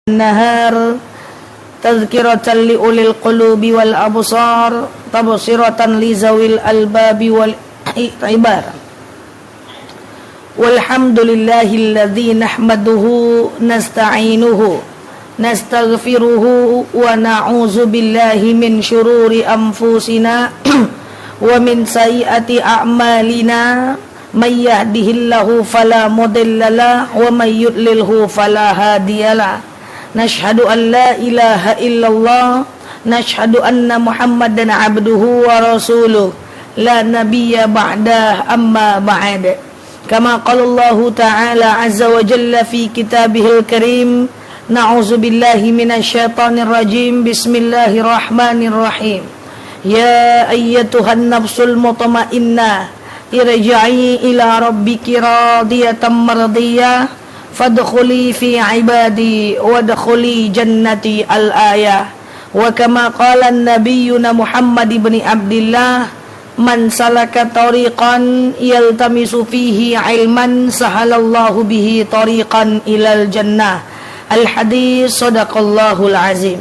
النهار تذكرة لأولي القلوب والأبصار تبصرة لذوي الألباب والعبار والحمد لله الذي نحمده نستعينه نستغفره ونعوذ بالله من شرور أنفسنا ومن سيئات أعمالنا من يهده الله فلا مضل له ومن يضلله فلا هادي له نشهد أن لا إله إلا الله نشهد أن محمدا عبده ورسوله لا نبي بعده أما بعد كما قال الله تعالى عز وجل في كتابه الكريم نعوذ بالله من الشيطان الرجيم بسم الله الرحمن الرحيم يا أيتها النفس المطمئنة ارجعي إلى ربك راضية مرضية فادخلي في عبادي وادخلي جنتي الآية وكما قال نبينا محمد بن عبد الله من سلك طريقا يلتمس فيه علما سهل الله به طريقا إلى الجنة الحديث صدق الله العظيم.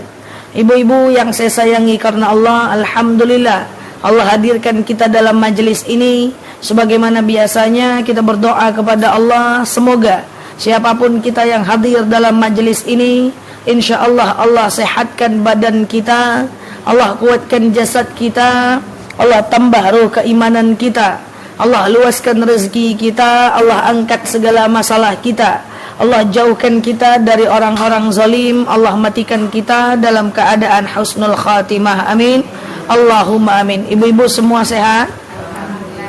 Ibu-ibu yang saya sayangi karena Allah, alhamdulillah Allah hadirkan kita dalam majelis ini. Sebagaimana biasanya kita berdoa kepada Allah, semoga siapapun kita yang hadir dalam majelis ini, insyaallah Allah sehatkan badan kita, Allah kuatkan jasad kita, Allah tambah ruh keimanan kita, Allah luaskan rezeki kita, Allah angkat segala masalah kita, Allah jauhkan kita dari orang-orang zalim, Allah matikan kita dalam keadaan husnul khatimah. Amin. Allahumma amin. Ibu-ibu semua sehat?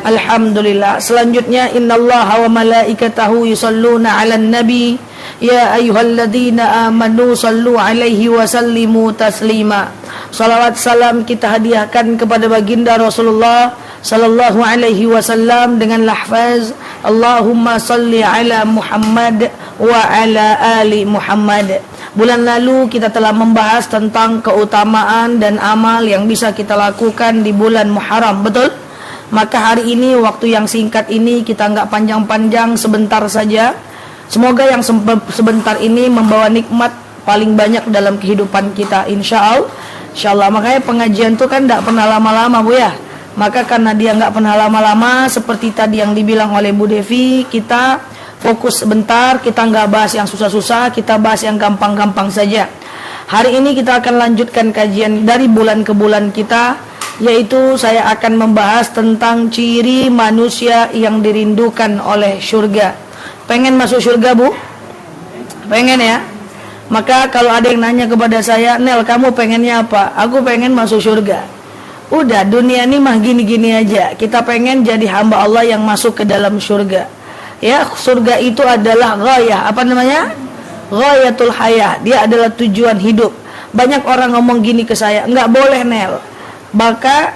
Alhamdulillah. Selanjutnya innallaha wa malaikatahu yusalluna 'alan nabi ya ayyuhalladzina amanu sallu 'alaihi wa sallimu taslima. Salawat salam kita hadiahkan kepada baginda Rasulullah sallallahu alaihi wasallam dengan lafaz Allahumma salli ala Muhammad wa ala ali Muhammad. Bulan lalu kita telah membahas tentang keutamaan dan amal yang bisa kita lakukan di bulan Muharram, betul? Maka hari ini waktu yang singkat ini kita enggak panjang-panjang, sebentar saja. Semoga yang sebentar ini membawa nikmat paling banyak dalam kehidupan kita, insyaallah. Makanya pengajian itu kan enggak pernah lama-lama, Bu ya. Maka karena dia enggak pernah lama-lama, seperti tadi yang dibilang oleh Bu Devi, kita fokus sebentar, kita enggak bahas yang susah-susah, kita bahas yang gampang-gampang saja. Hari ini kita akan lanjutkan kajian dari bulan ke bulan kita, yaitu saya akan membahas tentang ciri manusia yang dirindukan oleh surga. Pengen masuk surga, Bu? Pengen ya? Maka kalau ada yang nanya kepada saya, Nel kamu pengennya apa? Aku pengen masuk surga. Udah, dunia ini mah gini-gini aja. Kita pengen jadi hamba Allah yang masuk ke dalam surga. Ya, surga itu adalah ghayah. Apa namanya? Ghayatul hayah. Dia adalah tujuan hidup. Banyak orang ngomong gini ke saya, enggak boleh Nel. Maka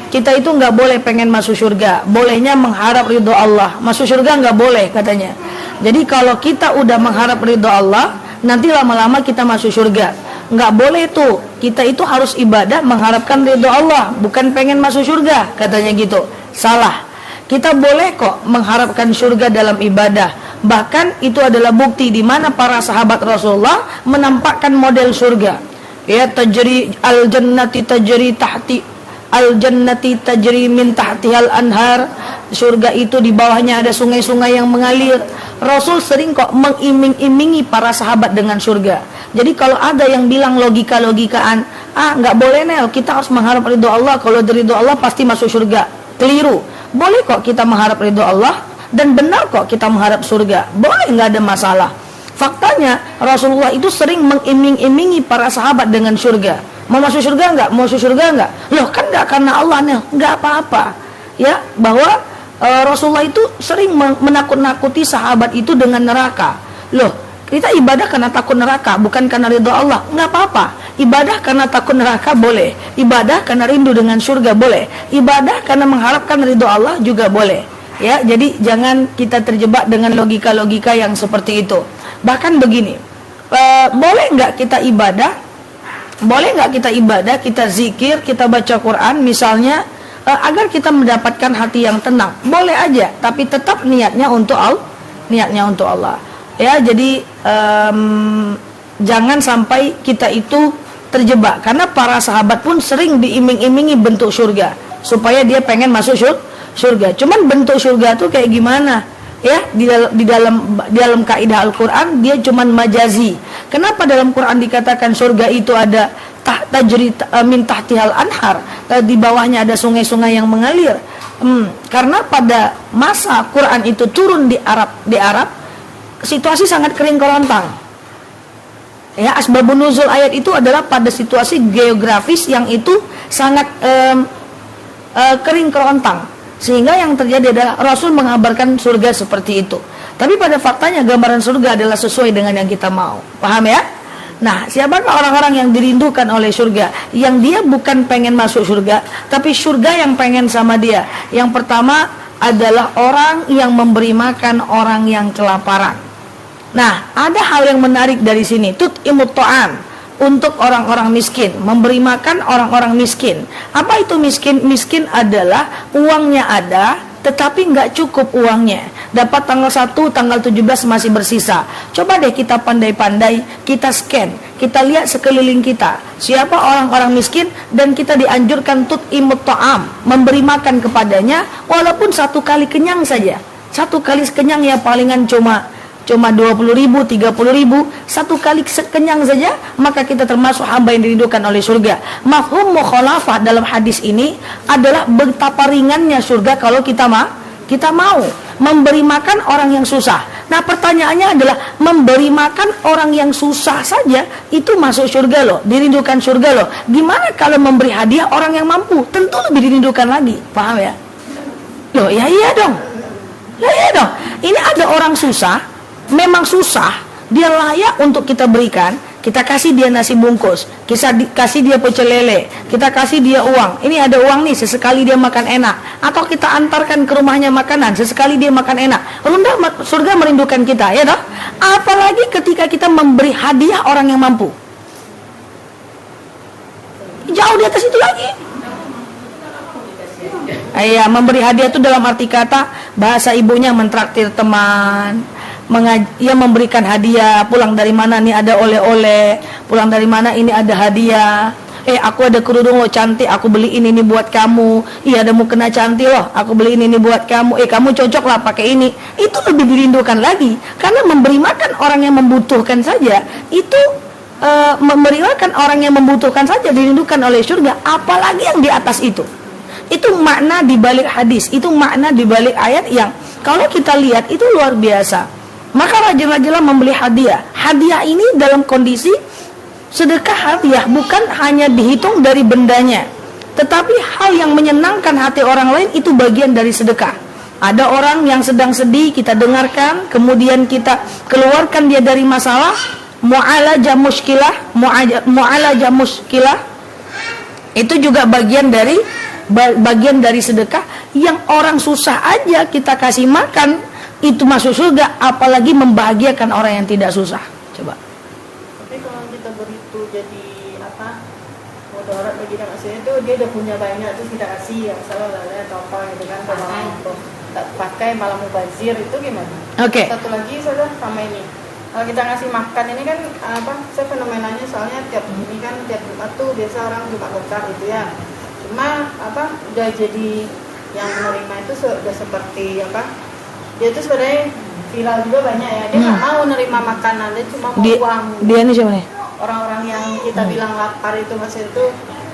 kita itu enggak boleh pengen masuk surga. Bolehnya mengharap ridho Allah. Masuk surga enggak boleh katanya. Jadi kalau kita udah mengharap ridho Allah, nanti lama-lama kita masuk surga. Enggak boleh tuh. Kita itu harus ibadah mengharapkan ridho Allah, bukan pengen masuk surga, katanya gitu. Salah. Kita boleh kok mengharapkan surga dalam ibadah. Bahkan itu adalah bukti di mana para sahabat Rasulullah menampakkan model surga. Ya, tajri al-jannati tajri tahti al-jannati tajri min tahtihal anhar. Surga itu di bawahnya ada sungai-sungai yang mengalir. Rasul sering kok mengiming-imingi para sahabat dengan surga. Jadi kalau ada yang bilang logika-logikaan, enggak boleh Nel, kita harus mengharap ridho Allah, kalau dari ridho Allah pasti masuk surga. Keliru. Boleh kok kita mengharap ridho Allah, dan benar kok kita mengharap surga. Boleh, enggak ada masalah. Faktanya Rasulullah itu sering mengiming-imingi para sahabat dengan surga. Mau masuk surga enggak? Mau masuk surga enggak? Loh kan enggak karena Allah Nel, enggak apa-apa. Ya, bahwa Rasulullah itu sering menakut-nakuti sahabat itu dengan neraka. Loh, kita ibadah karena takut neraka, bukan karena ridho Allah. Enggak apa-apa. Ibadah karena takut neraka boleh. Ibadah karena rindu dengan surga boleh. Ibadah karena mengharapkan ridho Allah juga boleh. Ya, jadi jangan kita terjebak dengan logika-logika yang seperti itu. Bahkan begini, boleh enggak kita ibadah? Boleh enggak kita ibadah, kita zikir, kita baca Quran misalnya agar kita mendapatkan hati yang tenang? Boleh aja, tapi tetap niatnya untuk Allah. Ya, jadi jangan sampai kita itu terjebak, karena para sahabat pun sering diiming-imingi bentuk surga supaya dia pengen masuk surga. Cuman bentuk surga tuh kayak gimana? Ya, di dalam kaidah Al-Qur'an dia cuman majazi. Kenapa dalam Quran dikatakan surga itu ada tajri min tahtihal anhar, di bawahnya ada sungai-sungai yang mengalir? Karena pada masa Quran itu turun di Arab, situasi sangat kering kerontang. Ya, asbabun nuzul ayat itu adalah pada situasi geografis yang itu sangat kering kerontang, sehingga yang terjadi adalah Rasul mengabarkan surga seperti itu. Tapi pada faktanya gambaran surga adalah sesuai dengan yang kita mau. Paham ya? Nah, siapakah orang-orang yang dirindukan oleh surga? Yang dia bukan pengen masuk surga, tapi surga yang pengen sama dia. Yang pertama adalah orang yang memberi makan orang yang kelaparan. Nah, ada hal yang menarik dari sini. Tut'imut ta'am, untuk orang-orang miskin, memberi makan orang-orang miskin. Apa itu miskin? Miskin adalah uangnya ada, tetapi nggak cukup uangnya. Dapat tanggal 1, tanggal 17 masih bersisa. Coba deh kita pandai-pandai, kita scan, kita lihat sekeliling kita, siapa orang-orang miskin, dan kita dianjurkan tut'imut ta'am, memberi makan kepadanya, walaupun satu kali kenyang saja. Satu kali kenyang ya palingan cuma 20.000, 30.000, satu kali kenyang saja, maka kita termasuk hamba yang dirindukan oleh surga. Mafhum mukhalafah dalam hadis ini adalah betapa ringannya surga kalau kita mau memberi makan orang yang susah. Nah, pertanyaannya adalah memberi makan orang yang susah saja itu masuk surga loh, dirindukan surga loh. Gimana kalau memberi hadiah orang yang mampu? Tentu lebih dirindukan lagi. Paham ya? Loh, ya iya dong. Ya iya dong. Ini ada orang susah, memang susah, dia layak untuk kita berikan. Kita kasih dia nasi bungkus, kita kasih dia pecel lele, kita kasih dia uang. Ini ada uang nih, sesekali dia makan enak. Atau kita antarkan ke rumahnya makanan, sesekali dia makan enak. Surga merindukan kita, ya toh? Apalagi ketika kita memberi hadiah orang yang mampu, jauh di atas itu lagi. Iya, memberi hadiah itu dalam arti kata bahasa ibunya mentraktir teman, memberikan hadiah. Pulang dari mana nih ada oleh-oleh, pulang dari mana ini ada hadiah. Aku ada kerudung lo cantik, aku beliin ini buat kamu. Iya, ada mukena cantik loh, aku beliin ini buat kamu. Kamu cocok lah pakai ini. Itu lebih dirindukan lagi, karena memberi makan orang yang membutuhkan saja itu memberi makan orang yang membutuhkan saja dirindukan oleh surga. Apalagi yang di atas itu. Itu makna di balik hadis, itu makna di balik ayat yang kalau kita lihat itu luar biasa. Maka rajin-rajinlah membeli hadiah. Hadiah ini dalam kondisi sedekah hadiah, bukan hanya dihitung dari bendanya, tetapi hal yang menyenangkan hati orang lain itu bagian dari sedekah. Ada orang yang sedang sedih, kita dengarkan, kemudian kita keluarkan dia dari masalah, mu'alajah muskilah. Itu juga bagian dari sedekah. Yang orang susah aja kita kasih makan, itu masuk surga, apalagi membahagiakan orang yang tidak susah. Coba. Tapi kalau kita beri itu jadi mudarat bagi kita kasih itu, dia udah punya banyak terus kita kasih yang salah lala atau apa gitu kan, kalau untuk tak pakai malah mubazir itu gimana? Oke. Satu lagi saudara sama ini. Kalau kita ngasih makan ini kan saya fenomenanya soalnya tiap Jumat tuh biasa orang Jumat berkah gitu ya. Cuma udah jadi yang menerima itu sudah seperti dia tuh sebenarnya viral juga banyak ya, dia nggak mau nerima makanan, dia cuma mau uang. Dia ini siapa nih? Orang-orang yang kita bilang lapar itu maksudnya itu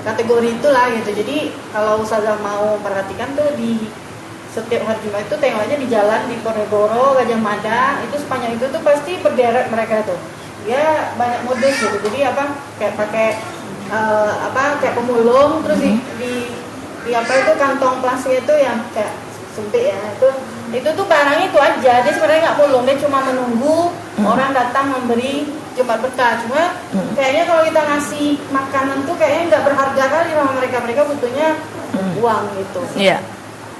kategori itulah gitu. Jadi kalau Ustazah mau perhatikan tuh di setiap hari Jumat itu tengok aja di jalan di Ponegoro, Gajah Mada, itu sepanjang itu tuh pasti berderet mereka tuh. Dia banyak modus gitu. Jadi kayak pakai kayak pemulung, terus di itu kantong plastik itu yang kayak sempit ya, itu tuh barangnya itu aja. Dia sebenarnya nggak mulung, dia cuma menunggu orang datang memberi Jumat berkah. Cuma kayaknya kalau kita ngasih makanan tuh kayaknya nggak berharga kali sama mereka butuhnya uang gitu. Iya.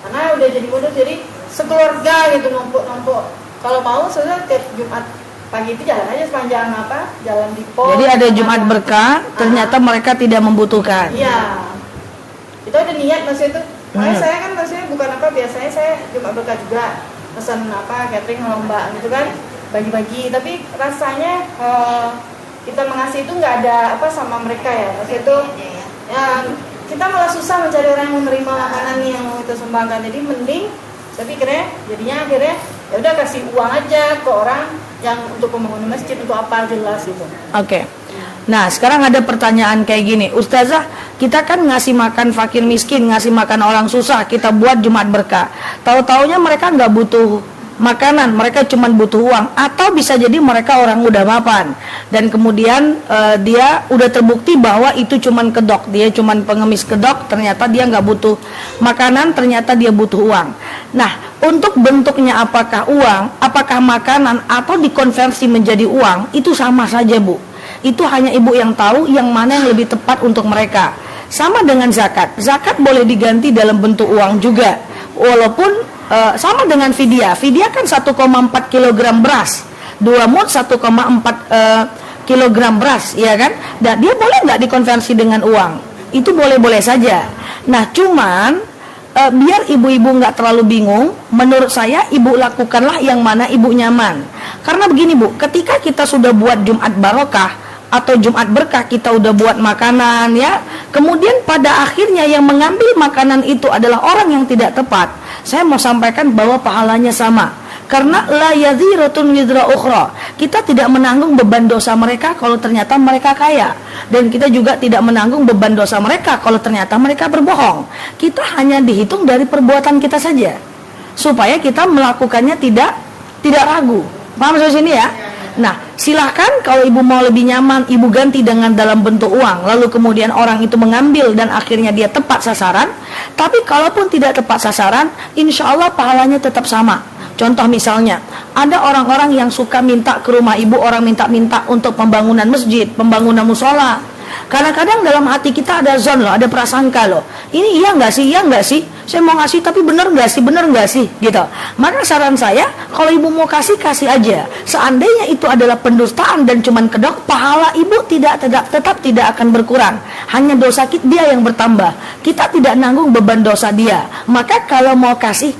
Karena udah jadi modus, jadi sekeluarga gitu numpuk. Kalau mau sudah tiap Jumat pagi itu jalan aja sepanjang jalan di pos. Jadi ada Jumat berkah, ternyata mereka tidak membutuhkan. Iya. Itu ada niat maksudnya itu. Makanya saya kan maksudnya bukan biasanya saya Jumat berkah juga pesan catering lomba gitu kan, bagi-bagi. Tapi rasanya kita mengasihi itu nggak ada apa sama mereka ya, maksudnya itu ya, kita malah susah mencari orang yang menerima makanan yang mau kita sumbangkan. Jadi mending saya pikirnya jadinya akhirnya ya udah kasih uang aja ke orang yang untuk pembangunan masjid, untuk apa jelas gitu. Oke. Nah, sekarang ada pertanyaan kayak gini, Ustazah, kita kan ngasih makan fakir miskin, ngasih makan orang susah, kita buat Jumat berkah. Tahu-taunya mereka nggak butuh makanan, mereka cuma butuh uang, atau bisa jadi mereka orang udah mapan dan kemudian dia udah terbukti bahwa itu cuma kedok, dia cuma pengemis kedok, ternyata dia nggak butuh makanan, ternyata dia butuh uang. Nah, untuk bentuknya apakah uang, apakah makanan, atau dikonversi menjadi uang, itu sama saja, Bu. Itu hanya ibu yang tahu yang mana yang lebih tepat untuk mereka. Sama dengan zakat, zakat boleh diganti dalam bentuk uang juga, walaupun sama dengan fidyah. Fidyah kan 1,4 kg beras, 2 mud 1,4 kg beras, ya kan? Dan dia boleh nggak dikonversi dengan uang? Itu boleh-boleh saja. Nah, cuman biar ibu-ibu nggak terlalu bingung, menurut saya ibu lakukanlah yang mana ibu nyaman. Karena begini, Bu, ketika kita sudah buat Jumat Barokah atau Jumat Berkah, kita udah buat makanan ya, kemudian pada akhirnya yang mengambil makanan itu adalah orang yang tidak tepat, saya mau sampaikan bahwa pahalanya sama. Karena la yadziratun wizra ukhra, kita tidak menanggung beban dosa mereka kalau ternyata mereka kaya, dan kita juga tidak menanggung beban dosa mereka kalau ternyata mereka berbohong. Kita hanya dihitung dari perbuatan kita saja, supaya kita melakukannya tidak ragu. Paham sampai sini ya? Nah, silahkan kalau ibu mau lebih nyaman, ibu ganti dengan dalam bentuk uang, lalu kemudian orang itu mengambil dan akhirnya dia tepat sasaran. Tapi kalaupun tidak tepat sasaran, insya Allah pahalanya tetap sama. Contoh misalnya, ada orang-orang yang suka minta ke rumah ibu, orang minta-minta untuk pembangunan masjid, pembangunan musola. Kadang-kadang dalam hati kita ada zon loh, ada prasangka loh. Ini iya nggak sih, iya nggak sih? Saya mau ngasih tapi bener nggak sih, gitu. Maka saran saya, kalau ibu mau kasih aja. Seandainya itu adalah pendustaan dan cuman kedok, pahala ibu tetap tidak akan berkurang. Hanya dosa dia yang bertambah. Kita tidak nanggung beban dosa dia. Maka kalau mau kasih,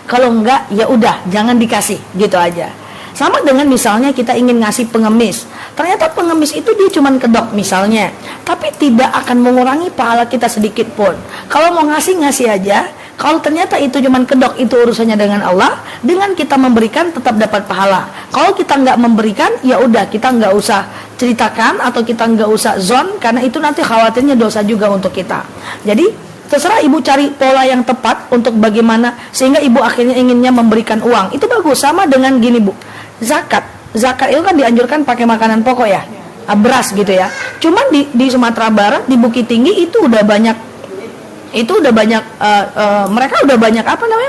kalau enggak ya udah jangan dikasih, gitu aja. Sama dengan misalnya kita ingin ngasih pengemis, ternyata pengemis itu dia cuma kedok misalnya, tapi tidak akan mengurangi pahala kita sedikit pun. Kalau mau ngasih aja. Kalau ternyata itu cuma kedok, itu urusannya dengan Allah. Dengan kita memberikan tetap dapat pahala. Kalau kita nggak memberikan, ya udah kita nggak usah ceritakan atau kita nggak usah zon, karena itu nanti khawatirnya dosa juga untuk kita. Jadi terserah ibu cari pola yang tepat untuk bagaimana sehingga ibu akhirnya inginnya memberikan uang. Itu bagus. Sama dengan gini, Bu, zakat itu kan dianjurkan pakai makanan pokok ya, beras gitu ya. Cuman di Sumatera Barat, di Bukit Tinggi itu udah banyak mereka udah banyak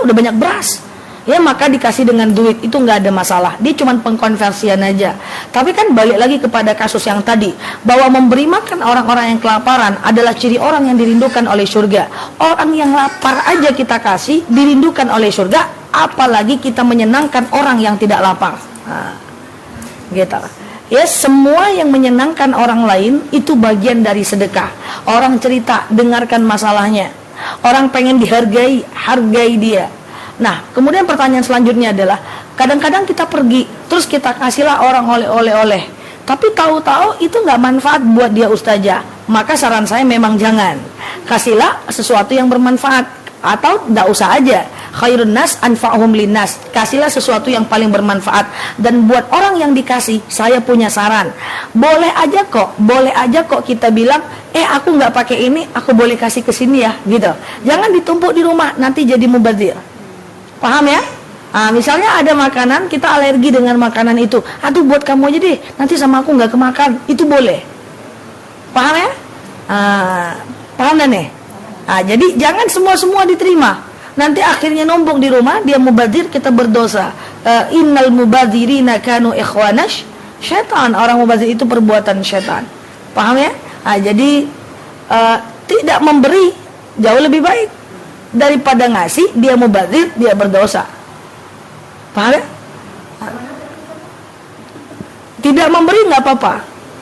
udah banyak beras ya, maka dikasih dengan duit itu nggak ada masalah, dia cuma pengkonversian aja. Tapi kan balik lagi kepada kasus yang tadi, bahwa memberi makan orang-orang yang kelaparan adalah ciri orang yang dirindukan oleh surga. Orang yang lapar aja kita kasih, dirindukan oleh surga, apalagi kita menyenangkan orang yang tidak lapar. Nah, gitu ya. Semua yang menyenangkan orang lain itu bagian dari sedekah. Orang cerita, dengarkan masalahnya. Orang pengen dihargai, hargai dia. Nah, kemudian pertanyaan selanjutnya adalah, kadang-kadang kita pergi, terus kita kasihlah orang oleh-oleh, tapi tahu-tahu itu nggak manfaat buat dia ustazah. Maka saran saya memang jangan. Kasihlah sesuatu yang bermanfaat, atau nggak usah aja. Khairun nas anfa'uhum linnas. Kasihlah sesuatu yang paling bermanfaat. Dan buat orang yang dikasih, saya punya saran. Boleh aja kok kita bilang, aku nggak pakai ini, aku boleh kasih ke sini ya, gitu. Jangan ditumpuk di rumah, nanti jadi mubazir. Paham ya? Misalnya ada makanan, kita alergi dengan makanan itu. Aduh, buat kamu aja deh, nanti sama aku nggak kemakan. Itu boleh. Paham ya? Paham dan nih? Jadi jangan semua diterima. Nanti akhirnya numpuk di rumah, dia mubazir, kita berdosa. Innal mubazirina kanu ikhwanash syaitan. Orang mubazir itu perbuatan syaitan. Paham ya? Jadi tidak memberi jauh lebih baik daripada ngasih, dia mubazir, dia berdosa. Paham ya? Tidak memberi nggak apa-apa,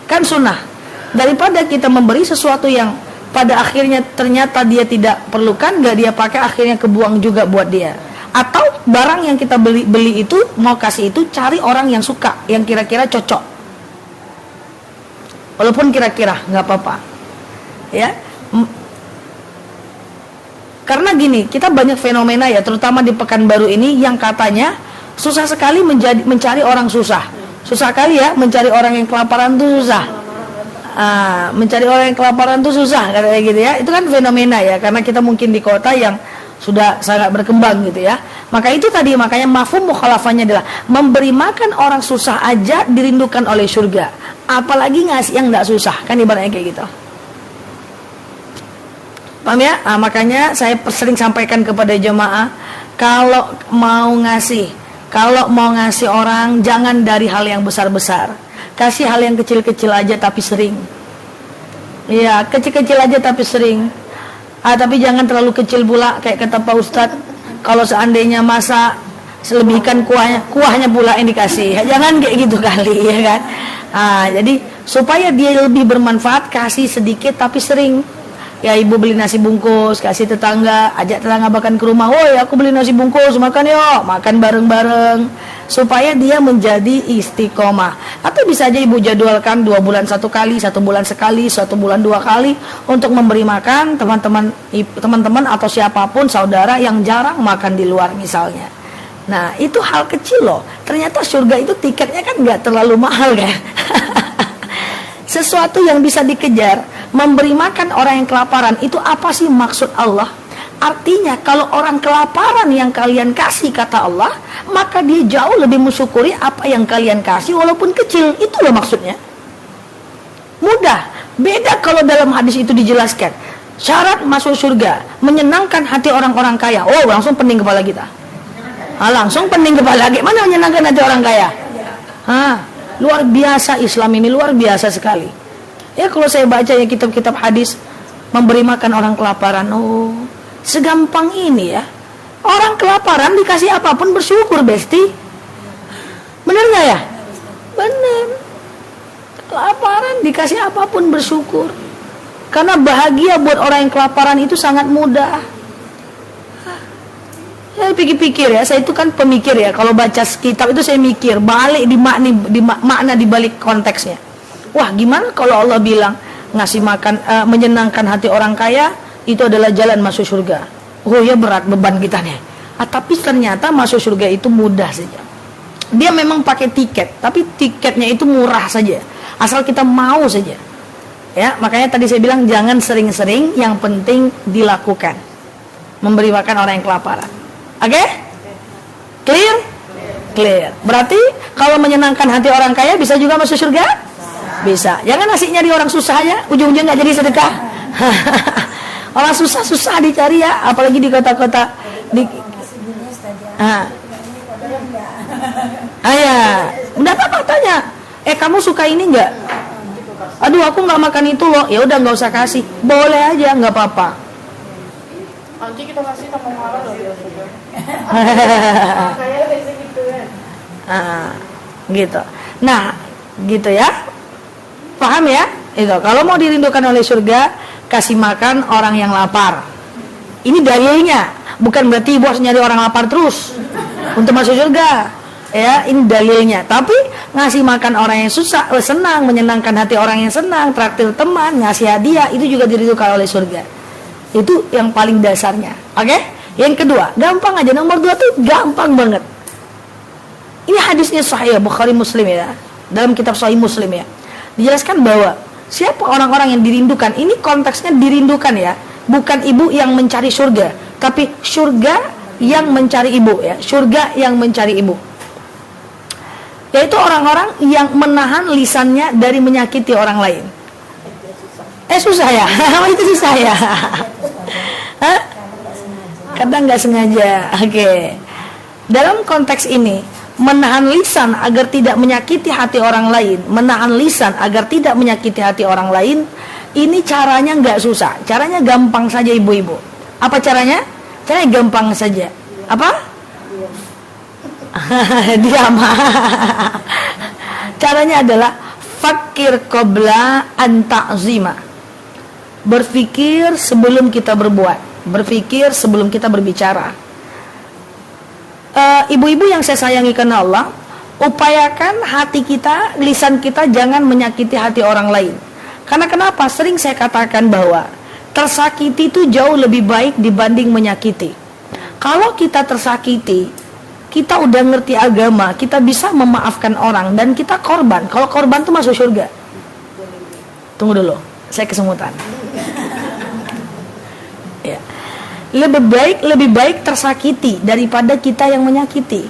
kan sunnah. Daripada kita memberi sesuatu yang pada akhirnya ternyata dia tidak perlukan, gak dia pakai, akhirnya kebuang juga buat dia. Atau barang yang kita beli itu, mau kasih itu, cari orang yang suka, yang kira-kira cocok. walaupun kira-kira nggak apa-apa, ya. Karena gini, kita banyak fenomena ya, terutama di Pekanbaru ini yang katanya susah sekali mencari orang susah kali ya, mencari orang yang kelaparan tuh susah. Mencari orang yang kelaparan tuh susah katanya gitu ya. Itu kan fenomena ya, karena kita mungkin di kota yang sudah sangat berkembang gitu ya. Maka itu tadi, makanya mafhum mukhalafahnya adalah memberi makan orang susah aja dirindukan oleh surga, apalagi ngasih yang tidak susah, kan ibaratnya kayak gitu. Paham ya? Makanya saya sering sampaikan kepada jemaah, kalau mau ngasih orang, jangan dari hal yang besar-besar, kasih hal yang kecil-kecil aja tapi sering. Iya, kecil-kecil aja tapi sering. Tapi jangan terlalu kecil pula, kayak kata Pak Ustadz, kalau seandainya masak selebihkan kuahnya pula yang dikasih. Jangan kayak gitu kali ya kan. Jadi supaya dia lebih bermanfaat, kasih sedikit tapi sering. Ya, ibu beli nasi bungkus, kasih tetangga, ajak tetangga makan ke rumah. Woi, aku beli nasi bungkus, makan yuk, makan bareng-bareng, supaya dia menjadi istiqomah. Atau bisa aja ibu jadwalkan 2 bulan 1 kali, 1 bulan sekali, 1 bulan 2 kali, untuk memberi makan teman-teman atau siapapun saudara yang jarang makan di luar misalnya. Nah, itu hal kecil loh. Ternyata surga itu tiketnya kan nggak terlalu mahal kan. Sesuatu yang bisa dikejar. Memberi makan orang yang kelaparan, itu apa sih maksud Allah? Artinya kalau orang kelaparan yang kalian kasih, kata Allah, maka dia jauh lebih mensyukuri apa yang kalian kasih walaupun kecil. Itu loh maksudnya. Mudah. Beda kalau dalam hadis itu dijelaskan, syarat masuk surga menyenangkan hati orang-orang kaya. Oh, langsung pening kepala kita. Langsung pening kepala. Gimana menyenangkan hati orang kaya? Luar biasa, Islam ini luar biasa sekali. Ya, kalau saya baca ya kitab-kitab hadis memberi makan orang kelaparan, oh segampang ini ya. Orang kelaparan dikasih apapun bersyukur, Besti. Bener gak ya? Bener. Kelaparan dikasih apapun bersyukur. Karena bahagia buat orang yang kelaparan itu sangat mudah. Saya pikir-pikir ya, saya itu kan pemikir ya. Kalau baca kitab itu saya mikir balik di makna di balik konteksnya. Wah, gimana kalau Allah bilang ngasih makan, menyenangkan hati orang kaya itu adalah jalan masuk surga. Oh ya, berat beban kita nih. Tapi ternyata masuk surga itu mudah saja. Dia memang pakai tiket, tapi tiketnya itu murah saja, asal kita mau saja. Ya, makanya tadi saya bilang jangan sering-sering, yang penting dilakukan. Memberi makan orang yang kelaparan. Oke? Clear? Clear. Berarti kalau menyenangkan hati orang kaya bisa juga masuk surga? Bisa. Jangan ngasih nyari orang susah ya, ujung-ujungnya nggak jadi sedekah. Orang susah-susah dicari ya, apalagi di kota-kota. Udah apa tanya? Kamu suka ini nggak? Aduh, aku nggak makan itu loh. Ya udah, nggak usah kasih. Boleh aja, nggak apa-apa. Nanti kita kasih tambah marah loh dia. Gitu. Nah, gitu ya. Paham ya? Itu kalau mau dirindukan oleh surga, kasih makan orang yang lapar. Ini dalilnya. Bukan berarti ibu harus nyari orang lapar terus untuk masuk surga. Ya, ini dalilnya. Tapi ngasih makan orang yang susah, senang, menyenangkan hati orang yang senang, traktir teman, ngasih hadiah, itu juga dirindukan oleh surga. Itu yang paling dasarnya. Oke? Yang kedua, gampang aja. Nomor 2 tuh gampang banget. Ini hadisnya Sahih Bukhari Muslim ya. Dalam kitab Sahih Muslim ya. Dijelaskan bahwa siapa orang-orang yang dirindukan. Ini konteksnya dirindukan ya, bukan ibu yang mencari surga, tapi surga yang mencari ibu ya, surga yang mencari ibu. Yaitu orang-orang yang menahan lisannya dari menyakiti orang lain. Susah ya? Itu susah ya? Kadang nggak sengaja. Oke. Dalam konteks ini, menahan lisan agar tidak menyakiti hati orang lain, menahan lisan agar tidak menyakiti hati orang lain, ini caranya nggak susah, caranya gampang saja ibu-ibu. Apa caranya? Caranya gampang saja. Apa? Diam. Caranya adalah fakir qabla an ta'zima. Berpikir sebelum kita berbuat, berpikir sebelum kita berbicara. Ibu-ibu yang saya sayangi karena Allah, upayakan hati kita, lisan kita jangan menyakiti hati orang lain. Karena kenapa? Sering saya katakan bahwa tersakiti itu jauh lebih baik dibanding menyakiti. Kalau kita tersakiti, kita udah ngerti agama, kita bisa memaafkan orang dan kita korban. Kalau korban tuh masuk surga. Tunggu dulu, saya kesemutan. Ya. Lebih baik tersakiti daripada kita yang menyakiti.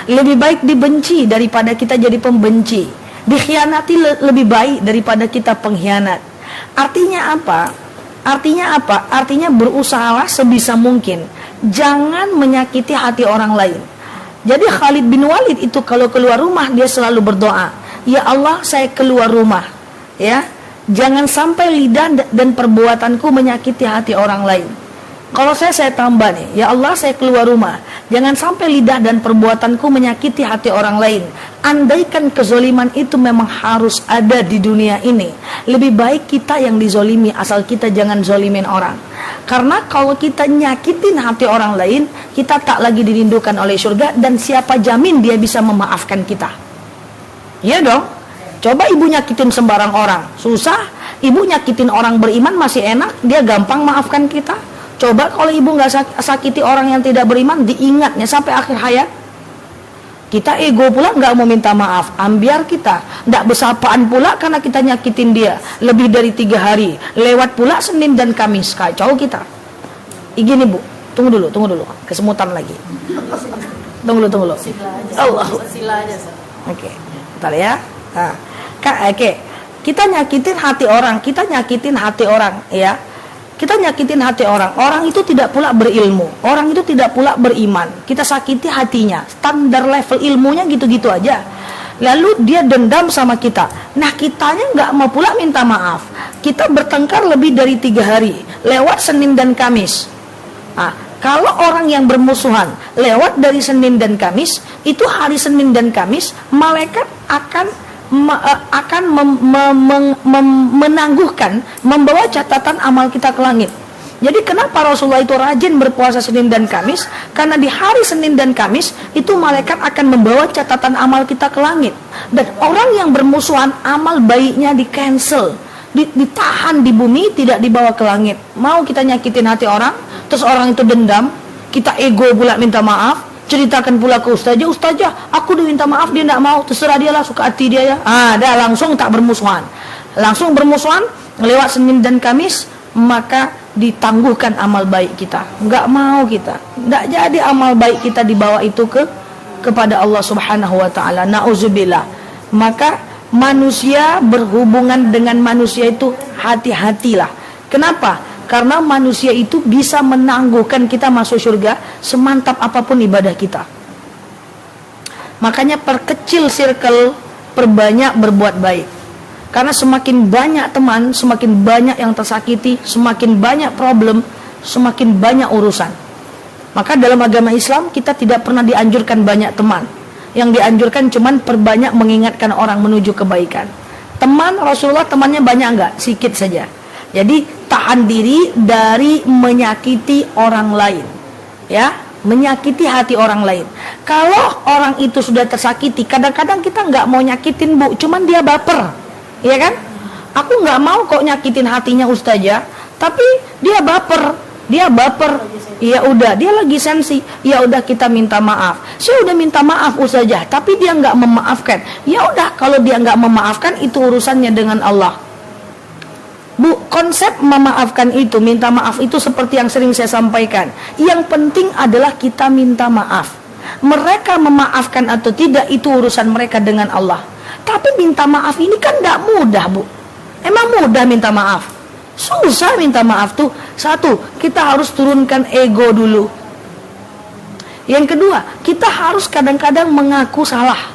Lebih baik dibenci daripada kita jadi pembenci. Dikhianati lebih baik daripada kita pengkhianat. Artinya apa? Artinya berusahalah sebisa mungkin jangan menyakiti hati orang lain. Jadi Khalid bin Walid itu kalau keluar rumah dia selalu berdoa, ya Allah saya keluar rumah, ya jangan sampai lidah dan perbuatanku menyakiti hati orang lain. Kalau saya tambah nih, ya Allah saya keluar rumah, jangan sampai lidah dan perbuatanku menyakiti hati orang lain. Andaikan kezoliman itu memang harus ada di dunia ini, lebih baik kita yang dizolimi asal kita jangan zolimin orang. Karena kalau kita nyakitin hati orang lain, kita tak lagi dirindukan oleh surga, dan siapa jamin dia bisa memaafkan kita? Iya dong. Coba ibu nyakitin sembarang orang, susah. Ibu nyakitin orang beriman masih enak, dia gampang maafkan kita. Coba kalau ibu nggak sakiti orang yang tidak beriman, diingatnya sampai akhir hayat. Kita ego pula nggak mau minta maaf, ambiar kita nggak bersapaan pula karena kita nyakitin dia lebih dari 3 hari, lewat pula Senin dan Kamis, kacau kita. Gini bu, tunggu dulu, kesemutan lagi. Tunggu dulu. Allah. Oke, bentar ya. Nah, oke. Kita nyakitin hati orang, ya. Kita nyakitin hati orang. Orang itu tidak pula berilmu, orang itu tidak pula beriman. Kita sakiti hatinya, standar level ilmunya gitu-gitu aja. Lalu dia dendam sama kita. Nah kitanya nggak mau pula minta maaf. Kita bertengkar lebih dari 3 hari, lewat Senin dan Kamis. Nah, kalau orang yang bermusuhan lewat dari Senin dan Kamis, itu hari Senin dan Kamis malaikat akan menangguhkan, membawa catatan amal kita ke langit. Jadi kenapa Rasulullah itu rajin berpuasa Senin dan Kamis? Karena di hari Senin dan Kamis itu malaikat akan membawa catatan amal kita ke langit. Dan orang yang bermusuhan, amal baiknya di cancel, ditahan di bumi, tidak dibawa ke langit. Mau kita nyakitin hati orang, terus orang itu dendam, kita ego pula minta maaf, ceritakan pula ke ustazah, aku udah minta maaf, dia tidak mau, terserah dia lah, suka hati dia ya. Dah langsung tak bermusuhan. Langsung bermusuhan lewat Senin dan Kamis, maka ditangguhkan amal baik kita. Enggak mau kita. Enggak jadi amal baik kita dibawa itu kepada Allah Subhanahu wa taala. Nauzubillah. Maka manusia berhubungan dengan manusia itu hati-hatilah. Kenapa? Karena manusia itu bisa menangguhkan kita masuk surga semantap apapun ibadah kita. Makanya perkecil circle, perbanyak berbuat baik. Karena semakin banyak teman, semakin banyak yang tersakiti, semakin banyak problem, semakin banyak urusan. Maka dalam agama Islam kita tidak pernah dianjurkan banyak teman. Yang dianjurkan cuman perbanyak mengingatkan orang menuju kebaikan. Teman Rasulullah temannya banyak enggak? Sikit saja. Jadi tahan diri dari menyakiti orang lain, ya, menyakiti hati orang lain. Kalau orang itu sudah tersakiti, kadang-kadang kita nggak mau nyakitin bu, cuman dia baper, ya kan? Aku nggak mau kok nyakitin hatinya ustazah, tapi dia baper, ya udah, dia lagi sensi, ya udah kita minta maaf. Saya udah minta maaf ustazah, tapi dia nggak memaafkan. Ya udah, kalau dia nggak memaafkan itu urusannya dengan Allah. Bu, konsep memaafkan itu, minta maaf itu seperti yang sering saya sampaikan. Yang penting adalah kita minta maaf. Mereka memaafkan atau tidak itu urusan mereka dengan Allah. Tapi minta maaf ini kan tidak mudah bu. Emang mudah minta maaf? Susah minta maaf tuh. Satu, kita harus turunkan ego dulu. Yang kedua, kita harus kadang-kadang mengaku salah.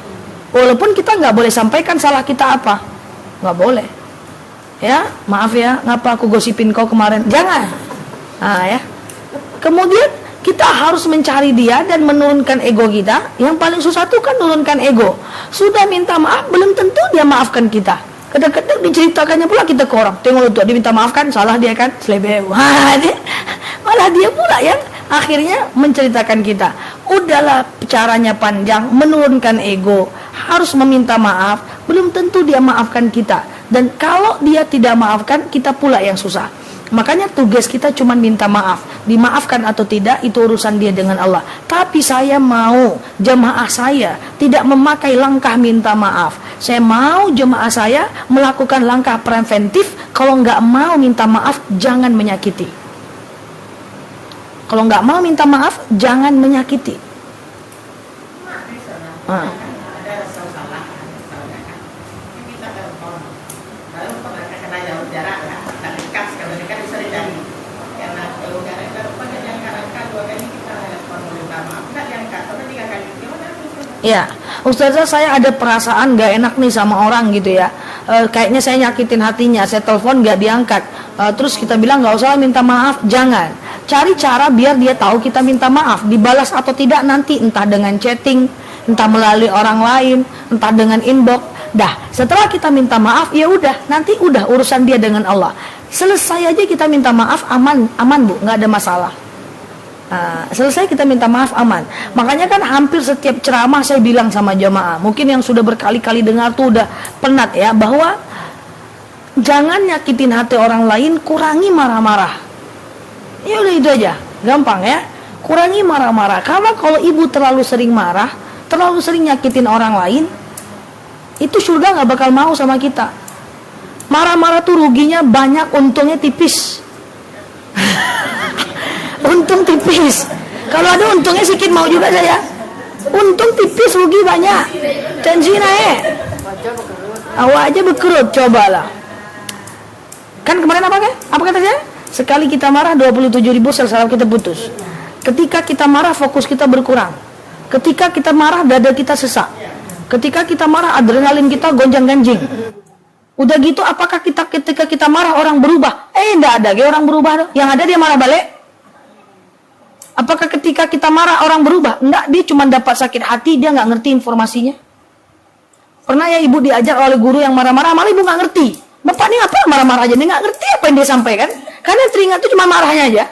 Walaupun kita nggak boleh sampaikan salah kita apa. Nggak boleh. Ya, maaf ya, ngapa aku gosipin kau kemarin? Jangan. Ya. Kemudian kita harus mencari dia dan menurunkan ego kita. Yang paling susah itu kan menurunkan ego. Sudah minta maaf, belum tentu dia maafkan kita. Kadang-kadang diceritakannya pula kita ke orang. Tengok itu, dia minta maafkan, salah dia kan, selebeh. Malah dia pula yang akhirnya menceritakan kita. Udahlah, caranya panjang, menurunkan ego, harus meminta maaf. Belum tentu dia maafkan kita. Dan kalau dia tidak maafkan, kita pula yang susah. Makanya tugas kita cuma minta maaf. Dimaafkan atau tidak itu urusan dia dengan Allah. Tapi saya mau jemaah saya tidak memakai langkah minta maaf. Saya mau jemaah saya melakukan langkah preventif. Kalau nggak mau minta maaf, jangan menyakiti. Kalau nggak mau minta maaf, jangan menyakiti. Ya, Ustazah, saya ada perasaan gak enak nih sama orang gitu ya. Kayaknya saya nyakitin hatinya, saya telepon gak diangkat. Terus kita bilang gak usah minta maaf, jangan. Cari cara biar dia tahu kita minta maaf, dibalas atau tidak nanti, entah dengan chatting, entah melalui orang lain, entah dengan inbox. Dah, setelah kita minta maaf, ya udah, nanti udah urusan dia dengan Allah. Selesai aja kita minta maaf, aman Bu, nggak ada masalah. Selesai kita minta maaf, aman. Makanya kan hampir setiap ceramah saya bilang sama jamaah, mungkin yang sudah berkali-kali dengar tuh udah penat ya, bahwa jangan nyakitin hati orang lain, kurangi marah-marah. Ya udah itu aja, gampang ya. Kurangi marah-marah. Karena kalau ibu terlalu sering marah, terlalu sering nyakitin orang lain, itu surga nggak bakal mau sama kita. Marah-marah tuh ruginya banyak, untungnya tipis. Untung tipis. Kalau ada untungnya sedikit mau juga saya. Untung tipis, rugi banyak. Tensi naik. Awak aja berkerut, cobalah. Kan kemarin apa kan? Apa kata saya? Sekali kita marah 27.000 sel saraf kita putus. Ketika kita marah fokus kita berkurang. Ketika kita marah dada kita sesak. Ketika kita marah adrenalin kita gonjang-ganjing. Udah gitu apakah ketika kita marah orang berubah? Enggak ada orang berubah. Yang ada dia marah balik. Apakah ketika kita marah orang berubah? Enggak, dia cuma dapat sakit hati, dia nggak ngerti informasinya. Pernah ya ibu diajar oleh guru yang marah-marah, malah ibu nggak ngerti. Bapak ini apa marah-marah aja, dia nggak ngerti apa yang dia sampaikan. Karena teringat itu cuma marahnya aja.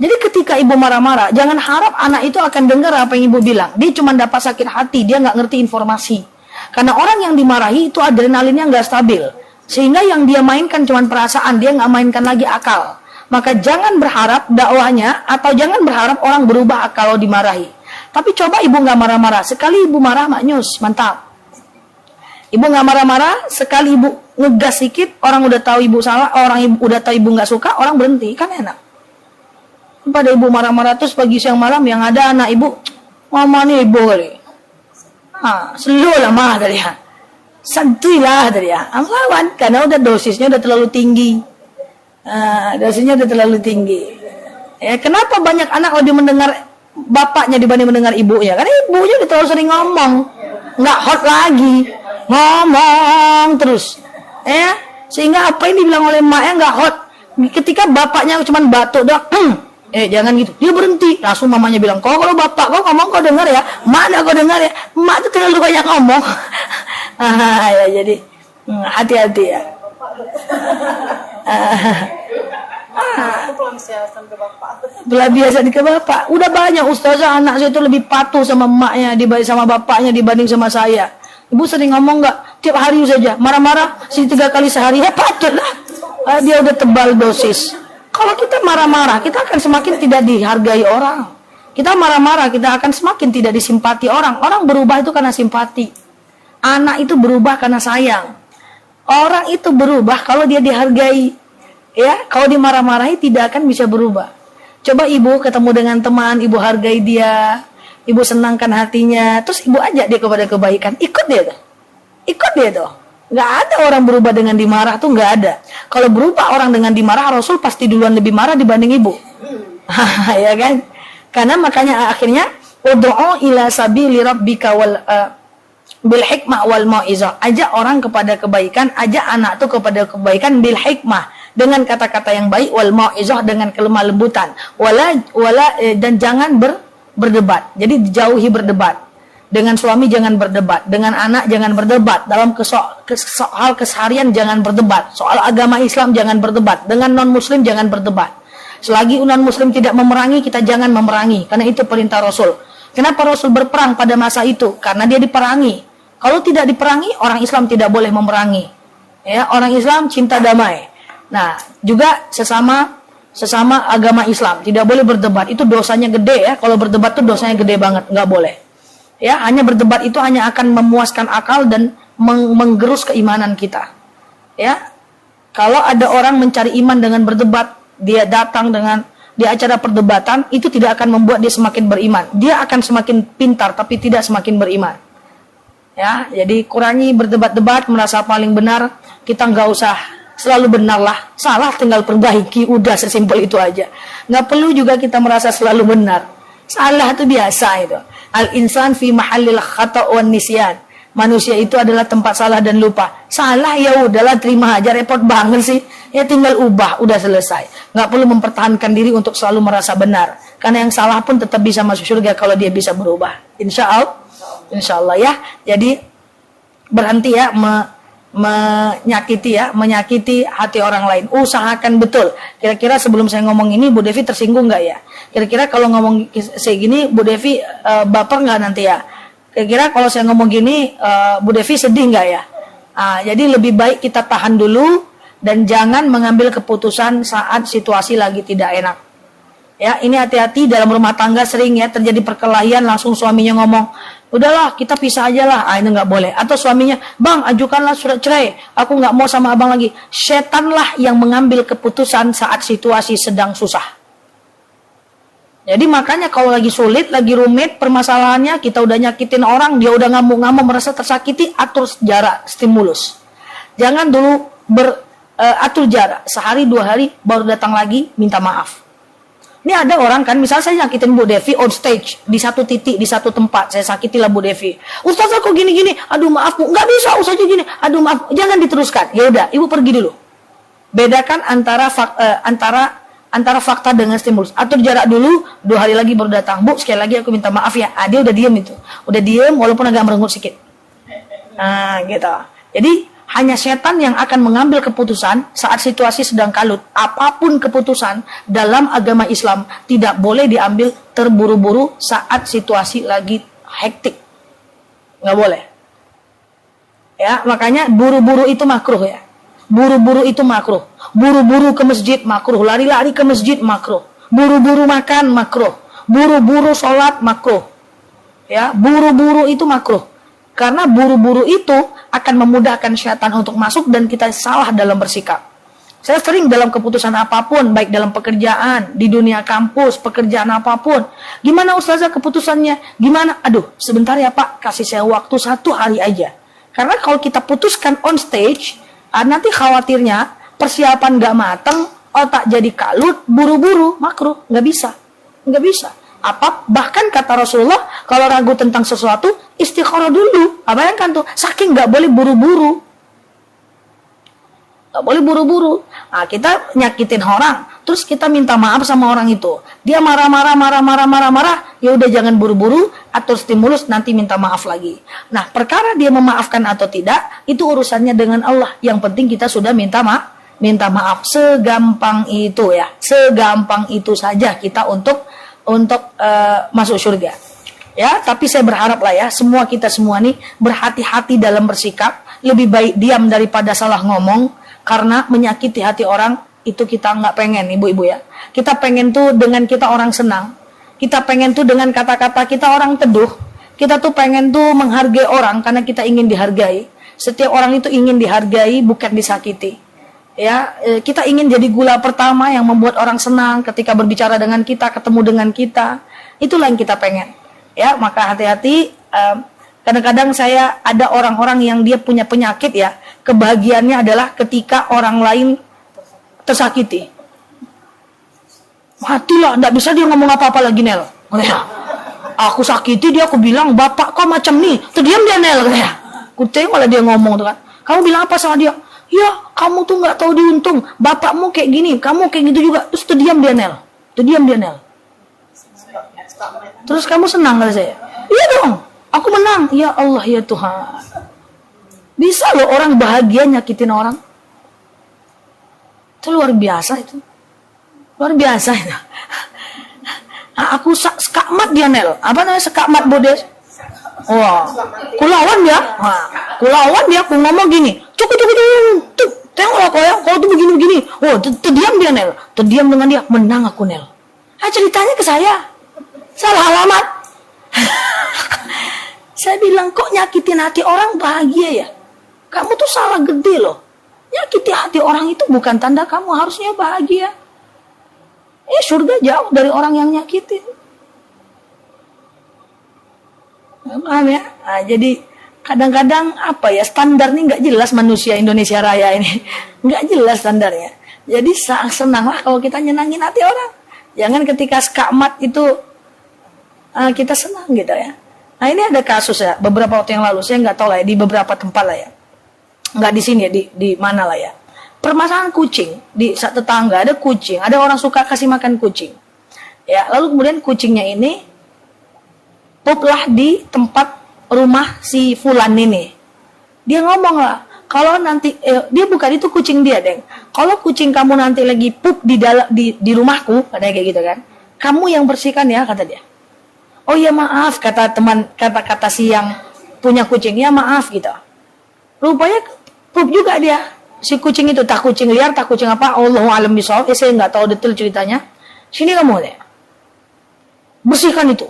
Jadi ketika ibu marah-marah, jangan harap anak itu akan dengar apa yang ibu bilang. Dia cuma dapat sakit hati, dia nggak ngerti informasi. Karena orang yang dimarahi itu adrenalinnya nggak stabil. Sehingga yang dia mainkan cuma perasaan, dia nggak mainkan lagi akal. Maka jangan berharap dakwahnya atau jangan berharap orang berubah kalau dimarahi. Tapi coba ibu nggak marah-marah, sekali ibu marah maknyus, mantap. Ibu nggak marah-marah, sekali ibu ngegas sedikit, orang udah tahu ibu salah, orang udah tahu ibu nggak suka, orang berhenti, kan enak. Pada ibu marah-marah terus pagi siang malam yang ada anak ibu ngomong nih ibu kali. Slow lah mah tadi ya. Santuy lah tadi ya. Lawan karena udah dosisnya udah terlalu tinggi. Dosisnya udah terlalu tinggi. Ya, kenapa banyak anak lebih mendengar bapaknya dibanding mendengar ibunya? Karena ibunya udah terlalu sering ngomong. Nggak hot lagi. Ngomong terus. Ya, sehingga apa yang dibilang oleh emaknya nggak hot. Ketika bapaknya cuma batuk doang, jangan gitu. Dia berhenti. Langsung mamanya bilang, kalau bapak kau ngomong kau dengar ya. Mana kau dengar ya? Mak tuh terlalu banyak ngomong. Ya, jadi hati-hati ya. Pelampiasan ke bapak. Udah banyak ustazah anak saya itu lebih patuh sama emaknya dibanding sama bapaknya dibanding sama saya. Ibu sering ngomong nggak? Tiap hari saja marah-marah 3 kali sehari. Ya patut lah. Dia udah tebal dosis. Kalau kita marah-marah, kita akan semakin tidak dihargai orang. Kita marah-marah, kita akan semakin tidak disimpati orang. Orang berubah itu karena simpati. Anak itu berubah karena sayang. Orang itu berubah kalau dia dihargai. Ya, kalau dimarah-marahi tidak akan bisa berubah. Coba ibu ketemu dengan teman, ibu hargai dia, ibu senangkan hatinya, terus ibu ajak dia kepada kebaikan, ikut dia tuh. Ikut dia tuh. Nggak ada orang berubah dengan dimarah tuh, nggak ada. Kalau berubah orang dengan dimarah, Rasul pasti duluan lebih marah dibanding ibu. Ya kan? Karena makanya akhirnya ud'u ila sabili rabbika wal bil hikmah wal mau'izah. Ajak orang kepada kebaikan, ajak anak tuh kepada kebaikan bil hikmah, dengan kata-kata yang baik, wal mau'izah dengan kelemah lembutan. Dan jangan berdebat. Jadi dijauhi berdebat. Dengan suami jangan berdebat, dengan anak jangan berdebat, dalam soal keseharian jangan berdebat, soal agama Islam jangan berdebat, dengan non-muslim jangan berdebat. Selagi non-muslim tidak memerangi, kita jangan memerangi, karena itu perintah Rasul. Kenapa Rasul berperang pada masa itu? Karena dia diperangi. Kalau tidak diperangi, orang Islam tidak boleh memerangi. Ya, orang Islam cinta damai. Nah, juga sesama agama Islam tidak boleh berdebat. Itu dosanya gede ya. Kalau berdebat itu dosanya gede banget, nggak boleh. Ya, hanya berdebat itu hanya akan memuaskan akal dan menggerus keimanan kita. Ya. Kalau ada orang mencari iman dengan berdebat, dia datang dengan di acara perdebatan, itu tidak akan membuat dia semakin beriman. Dia akan semakin pintar tapi tidak semakin beriman. Ya, jadi kurangi berdebat-debat merasa paling benar. Kita nggak usah selalu benar lah, salah tinggal perbaiki, udah sesimpel itu aja. Nggak perlu juga kita merasa selalu benar. Salah itu biasa itu. Al-insan fi mahallil khata' wan nisyan. Manusia itu adalah tempat salah dan lupa. Salah ya udahlah, terima aja, repot banget sih. Ya tinggal ubah, udah selesai. Nggak perlu mempertahankan diri untuk selalu merasa benar. Karena yang salah pun tetap bisa masuk surga kalau dia bisa berubah. Insya Allah ya. Jadi berhenti ya menyakiti hati orang lain. Usahakan betul. Kira-kira sebelum saya ngomong ini Bu Devi tersinggung nggak ya? Kira-kira kalau ngomong saya gini Bu Devi baper nggak nanti ya? Kira-kira kalau saya ngomong gini Bu Devi sedih nggak ya? Jadi lebih baik kita tahan dulu dan jangan mengambil keputusan saat situasi lagi tidak enak. Ya, ini hati-hati dalam rumah tangga sering ya terjadi perkelahian, langsung suaminya ngomong, udahlah kita pisah aja lah. Ini nggak boleh. Atau suaminya, bang ajukanlah surat cerai, aku nggak mau sama abang lagi. Setanlah yang mengambil keputusan saat situasi sedang susah. Jadi makanya kalau lagi sulit, lagi rumit permasalahannya, kita udah nyakitin orang, dia udah ngamuk-ngamuk merasa tersakiti, atur jarak, stimulus. Jangan dulu atur jarak, sehari 2 hari baru datang lagi minta maaf. Ini ada orang kan, misalnya saya nyakitin Bu Devi on stage, di satu titik, di satu tempat, saya sakitilah Bu Devi. Ustaz aku gini-gini, aduh maaf Bu, nggak bisa Ustaz gini, aduh maaf, jangan diteruskan. Ya udah, Ibu pergi dulu. Bedakan antara fakta dengan stimulus. Atur jarak dulu, 2 hari lagi baru datang. Bu, sekali lagi aku minta maaf ya. Dia udah diem itu, udah diem walaupun agak merengut sedikit. Nah, gitu. Jadi hanya setan yang akan mengambil keputusan saat situasi sedang kalut. Apapun keputusan dalam agama Islam tidak boleh diambil terburu-buru saat situasi lagi hektik. Nggak boleh. Ya, makanya buru-buru itu makruh ya. Buru-buru itu makruh. Buru-buru ke masjid makruh. Lari-lari ke masjid makruh. Buru-buru makan makruh. Buru-buru sholat makruh. Ya, buru-buru itu makruh. Karena buru-buru itu akan memudahkan syaitan untuk masuk dan kita salah dalam bersikap. Saya sering dalam keputusan apapun, baik dalam pekerjaan, di dunia kampus, pekerjaan apapun. Gimana Ustazah keputusannya? Gimana? Aduh, sebentar ya Pak, kasih saya waktu 1 hari aja. Karena kalau kita putuskan on stage, nanti khawatirnya persiapan gak mateng, otak jadi kalut, buru-buru, makruh, nggak bisa. Bahkan kata Rasulullah, kalau ragu tentang sesuatu, istikharah dulu. Bayangkan tuh, saking nggak boleh buru-buru. Nggak boleh buru-buru. Kita nyakitin orang, terus kita minta maaf sama orang itu. Dia marah. Ya udah jangan buru-buru, atur stimulus, nanti minta maaf lagi. Nah, perkara dia memaafkan atau tidak, itu urusannya dengan Allah. Yang penting kita sudah minta maaf. Segampang itu ya. Segampang itu saja kita untuk masuk surga. Ya, tapi saya berharap lah ya, kita semua nih berhati-hati dalam bersikap, lebih baik diam daripada salah ngomong, karena menyakiti hati orang itu kita nggak pengen, ibu-ibu ya. Kita pengen tuh dengan kita orang senang, kita pengen tuh dengan kata-kata kita orang teduh, kita tuh pengen tuh menghargai orang karena kita ingin dihargai. Setiap orang itu ingin dihargai, bukan disakiti. Ya, kita ingin jadi gula pertama yang membuat orang senang ketika berbicara dengan kita, ketemu dengan kita. Itulah yang kita pengen. Ya, maka hati-hati. Kadang-kadang saya ada orang-orang yang dia punya penyakit ya. Kebahagiaannya adalah ketika orang lain tersakiti. Matilah, enggak bisa dia ngomong apa-apa lagi, Nel. Aku sakiti dia, aku bilang, "Bapak kok macam nih?" Terdiam dia, Nel. Aku tengok malah dia ngomong tuh kan. Kamu bilang apa sama dia? Ya, kamu tuh nggak tahu diuntung. Bapakmu kayak gini, kamu kayak gitu juga. Terus terdiam dia, Nel. Terus kamu senang kali saya? Iya dong, aku menang. Ya Allah, ya Tuhan. Bisa loh orang bahagia nyakitin orang. Itu luar biasa itu. Luar biasa itu. Aku sekakmat dia, Nel. Apa namanya sekakmat bodes? Wah, kulawan dia. Aku ngomong gini. Cuk. kau ya, kau tuh begini-begini. Oh, terdiam dia Nel, terdiam dengan dia, menang aku Nel. Ceritanya ke saya, salah alamat. Saya bilang, kok nyakitin hati orang bahagia ya? Kamu tuh salah gede loh. Nyakiti hati orang itu bukan tanda kamu harusnya bahagia. Surga jauh dari orang yang nyakitin. Paham ya? Nah, jadi kadang-kadang apa ya, standar nih nggak jelas manusia Indonesia Raya ini. Nggak jelas standarnya. Jadi senanglah kalau kita nyenangin hati orang. Jangan ketika skakmat itu kita senang gitu ya. Nah ini ada kasus ya, beberapa waktu yang lalu, saya nggak tahu lah ya, di beberapa tempat lah ya. Nggak di sini ya, di mana lah ya. Permasalahan kucing, di saat tetangga ada kucing, ada orang suka kasih makan kucing. Ya, lalu kemudian kucingnya ini puplah di tempat rumah si Fulan ini. Dia ngomong lah, kalau nanti dia bukan itu kucing dia, Deng. Kalau kucing kamu nanti lagi pup di rumahku, katanya kayak gitu kan. Kamu yang bersihkan ya, kata dia. Oh iya maaf, kata teman, kata si yang punya kucing, ya maaf gitu. Rupanya pup juga dia. Si kucing itu, tak kucing liar, tak kucing apa, Allahu a'lam bishawab. Saya nggak tahu detail ceritanya. Sini kamu deh, bersihkan itu.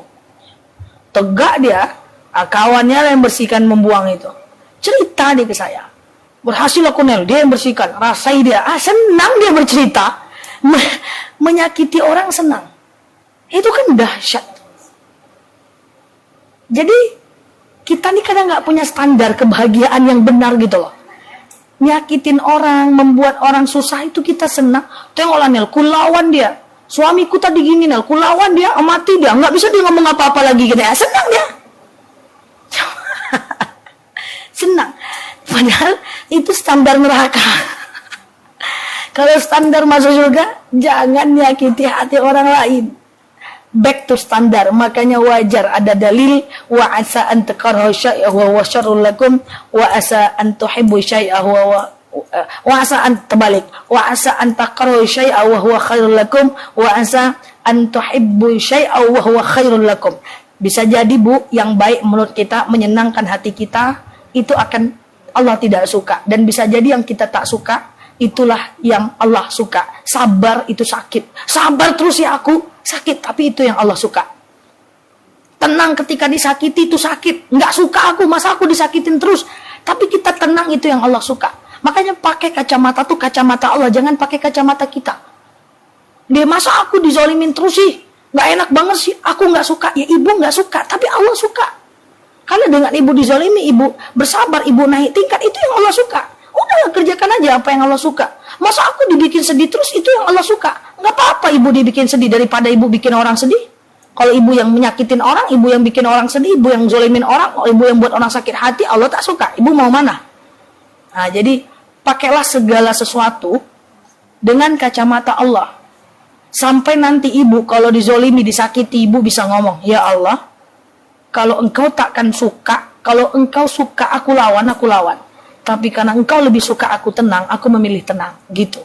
Tegak dia, kawannya yang bersihkan, membuang itu. Cerita dia ke saya. Berhasil aku Nel, dia yang bersihkan. Rasai dia, senang dia bercerita. Menyakiti orang senang. Itu kan dahsyat. Jadi kita nih kadang nggak punya standar kebahagiaan yang benar gitu loh. Nyakitin orang, membuat orang susah itu kita senang. Tengoklah Nel, kulawan dia. Suamiku tadi gini Nel, kulawan dia, mati dia. Nggak bisa dia ngomong apa-apa lagi gitu ya. Senang dia. Senang. Padahal itu standar neraka. Kalau standar masuk surga, jangan nyakiti hati orang lain. Back to standar. Makanya wajar ada dalil wa asa an takrahu syai'an wa syarrul lakum wa asa an tuhibbu syai'an wa asa an terbalik wa asa an takrahu syai'an wa huwa khairul lakum wa asa an tuhibbu syai'an wa huwa khairul lakum. Bisa jadi Bu, yang baik menurut kita, menyenangkan hati kita, itu akan Allah tidak suka, dan bisa jadi yang kita tak suka itulah yang Allah suka. Sabar itu sakit. Sabar terus ya aku, sakit, tapi itu yang Allah suka. Tenang ketika disakiti itu sakit. Nggak suka aku, masa aku disakitin terus. Tapi kita tenang, itu yang Allah suka. Makanya pakai kacamata tuh kacamata Allah, jangan pakai kacamata kita. Dia masa aku dizolimin terus sih, nggak enak banget sih, aku nggak suka. Ya ibu nggak suka, tapi Allah suka. Karena dengan ibu dizolimi, ibu bersabar, ibu naik tingkat, itu yang Allah suka. Udahlah, kerjakan aja apa yang Allah suka. Masa aku dibikin sedih terus, itu yang Allah suka. Nggak apa-apa ibu dibikin sedih daripada ibu bikin orang sedih. Kalau ibu yang menyakitin orang, ibu yang bikin orang sedih, ibu yang zolimin orang, ibu yang buat orang sakit hati, Allah tak suka. Ibu mau mana? Nah, jadi pakailah segala sesuatu dengan kacamata Allah. Sampai nanti ibu kalau dizolimi, disakiti, ibu bisa ngomong, ya Allah, kalau engkau takkan suka, kalau engkau suka aku lawan, aku lawan. Tapi karena engkau lebih suka aku tenang, aku memilih tenang. Gitu.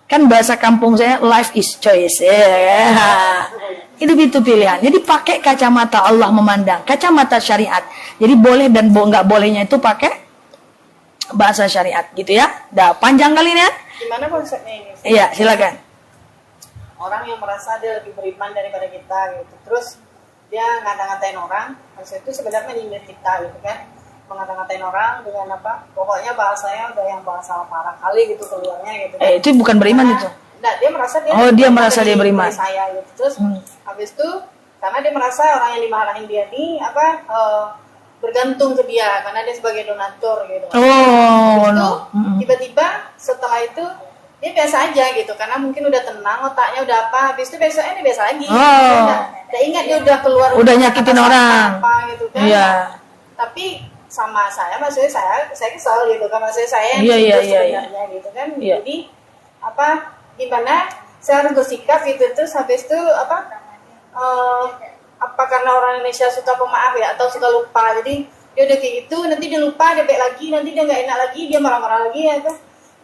Kan bahasa kampung saya, life is choice. Hidup itu pilihan. Jadi pakai kacamata Allah memandang, kacamata syariat. Jadi boleh dan nggak bolehnya itu pakai bahasa syariat, gitu ya. Dah panjang kali ini ya. Gimana konsepnya ini? Iya, silakan. Orang yang merasa dia lebih beriman daripada kita gitu. Terus dia ngata-ngatain orang, maksudnya itu sebenarnya nyindir kita gitu kan. Mengata-ngatain orang dengan apa? Pokoknya bahasanya udah yang bahasa parah kali gitu keluarnya gitu. Itu bukan beriman itu. Nah, dia merasa dia dia beriman. Saya gitu. Terus habis itu karena dia merasa orang yang dimarahin dia ini bergantung ke dia karena dia sebagai donatur gitu. Tiba-tiba setelah itu dia biasa aja gitu karena mungkin udah tenang, otaknya udah apa, habis itu besoknya dia biasa lagi. Udah ingat dia udah keluar, udah nyakitin orang apa gitu kan. Iya. Tapi sama saya, maksudnya saya kesal gitu kan, maksudnya saya sebenarnya gitu kan. Jadi gimana saya harus bersikap gitu. Terus habis itu apa karena orang Indonesia suka pemaaf ya atau suka lupa, jadi dia udah kayak gitu, nanti dia lupa, dia baik lagi, nanti dia nggak enak lagi, dia marah-marah lagi ya kan.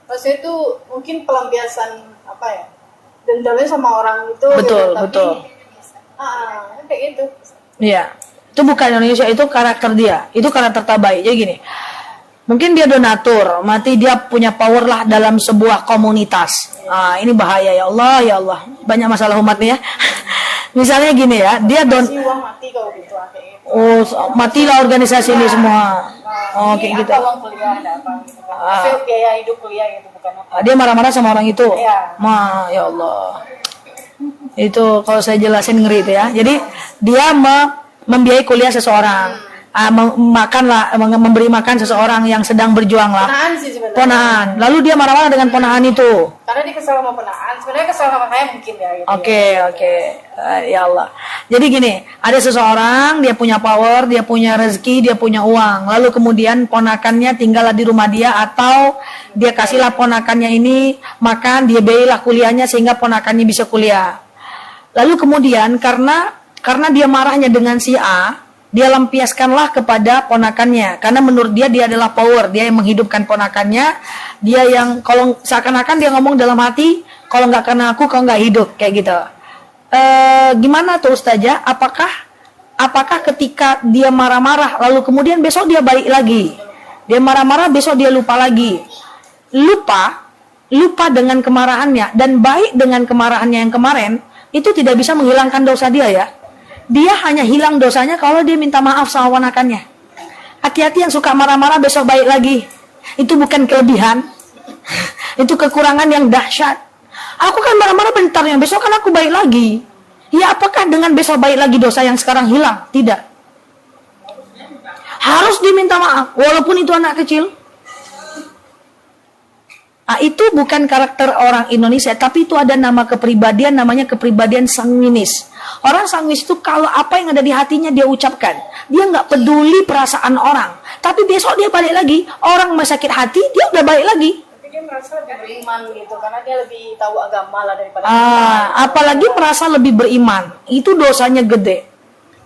Maksudnya itu mungkin pelampiasan dendamnya sama orang itu. Betul, gitu. betul. Kayak gitu. Iya, itu bukan Indonesia, itu karakter dia, itu karakter tabai. Jadi gini, Mungkin dia donatur, mati dia punya power lah dalam sebuah komunitas. Ini bahaya ya Allah, ya Allah. Banyak masalah umat nih ya. Misalnya gini ya, dia uang mati kalau gitu. Oh, matilah organisasi ini semua. Oh, kayak gitu. Uang kuliah ada apa gitu kan. Biaya hidup kuliah gitu bukan apa. Dia marah-marah sama orang itu. Iya. Ya Allah. Itu kalau saya jelasin ngeri itu ya. Jadi dia membiayai kuliah seseorang. Memberi makan seseorang yang sedang berjuang lah. Ponaan sih sebenarnya. Ponaan. Lalu dia marah-marah dengan ponaan itu. Karena dia kesal sama ponaan. Sebenarnya kesal sama saya mungkin ya. Gitu Oke. Ya Allah. Jadi gini, ada seseorang dia punya power, dia punya rezeki, dia punya uang. Lalu kemudian ponakannya tinggallah di rumah dia atau dia kasihlah ponakannya ini makan, dia biayalah kuliahnya sehingga ponakannya bisa kuliah. Lalu kemudian karena dia marahnya dengan si A, dia lampiaskanlah kepada ponakannya karena menurut dia adalah power, dia yang menghidupkan ponakannya, dia yang kalau seakan-akan dia ngomong dalam hati, kalau nggak karena aku kau nggak hidup, kayak gitu. Gimana tuh Ustazah? Apakah ketika dia marah-marah lalu kemudian besok dia baik lagi, dia marah-marah besok dia lupa lagi, lupa dengan kemarahannya dan baik dengan kemarahannya yang kemarin, itu tidak bisa menghilangkan dosa dia ya. Dia hanya hilang dosanya kalau dia minta maaf sama ponakannya. Hati-hati yang suka marah-marah besok baik lagi. Itu bukan kelebihan. Itu kekurangan yang dahsyat. Aku kan marah-marah bentar, yang besok kan aku baik lagi. Ya apakah dengan besok baik lagi dosa yang sekarang hilang? Tidak. Harus diminta maaf, walaupun itu anak kecil. Itu bukan karakter orang Indonesia, tapi itu ada nama kepribadian, namanya kepribadian sanguinis. Orang sanguinis itu kalau apa yang ada di hatinya dia ucapkan. Dia nggak peduli perasaan orang. Tapi besok dia balik lagi, orang sakit hati, dia udah balik lagi. Tapi dia merasa lebih beriman gitu, karena dia lebih tahu agama lah daripada apalagi merasa lebih beriman, itu dosanya gede.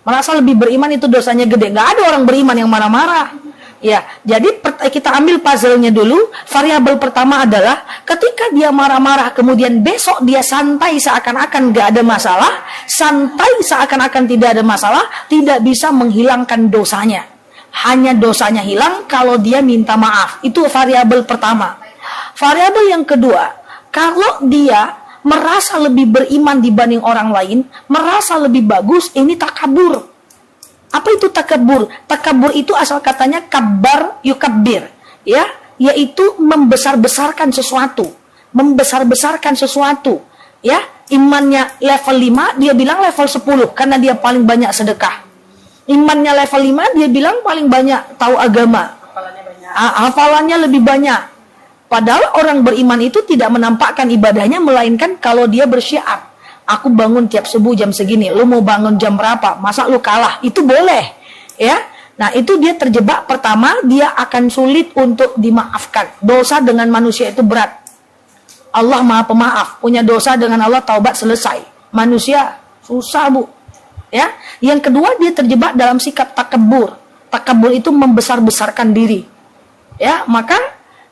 Merasa lebih beriman itu dosanya gede. Nggak ada orang beriman yang marah-marah. Ya, jadi kita ambil puzzle-nya dulu. Variabel pertama adalah ketika dia marah-marah, kemudian besok dia santai seakan-akan gak ada masalah, santai seakan-akan tidak ada masalah, tidak bisa menghilangkan dosanya. Hanya dosanya hilang kalau dia minta maaf. Itu variabel pertama. Variabel yang kedua, kalau dia merasa lebih beriman dibanding orang lain, merasa lebih bagus, ini takabur. Apa itu takabur? Takabur itu asal katanya kabar yukabbir, ya, yaitu membesar-besarkan sesuatu, membesar-besarkan sesuatu, ya. Imannya level 5, dia bilang level 10 karena dia paling banyak sedekah. Imannya level 5, dia bilang paling banyak tahu agama. hafalannya banyak. Hafalannya lebih banyak. Padahal orang beriman itu tidak menampakkan ibadahnya melainkan kalau dia bersyiar. Aku bangun tiap subuh jam segini, lu mau bangun jam berapa? Masa lu kalah? Itu boleh, ya. Nah, itu dia terjebak. Pertama, dia akan sulit untuk dimaafkan. Dosa dengan manusia itu berat. Allah Maha Pemaaf, punya dosa dengan Allah taubat selesai. Manusia susah, Bu. Ya. Yang kedua, dia terjebak dalam sikap takabur. Takabur itu membesar-besarkan diri. Ya, maka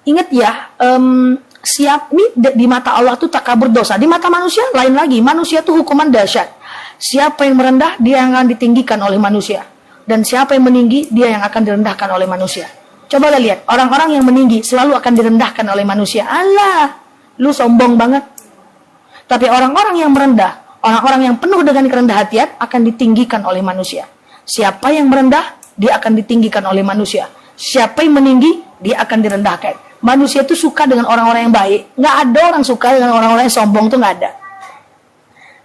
ingat ya, di mata Allah itu takabur dosa. Di mata manusia lain lagi. Manusia itu hukuman dahsyat. Siapa yang merendah, dia yang akan ditinggikan oleh manusia. Dan siapa yang meninggi, dia yang akan direndahkan oleh manusia. Coba lihat, orang-orang yang meninggi selalu akan direndahkan oleh manusia. Allah, lu sombong banget. Tapi orang-orang yang merendah, orang-orang yang penuh dengan kerendahan hati akan ditinggikan oleh manusia. Siapa yang merendah, dia akan ditinggikan oleh manusia. Siapa yang meninggi, dia akan direndahkan. Manusia itu suka dengan orang-orang yang baik. Nggak ada orang suka dengan orang-orang yang sombong, itu nggak ada.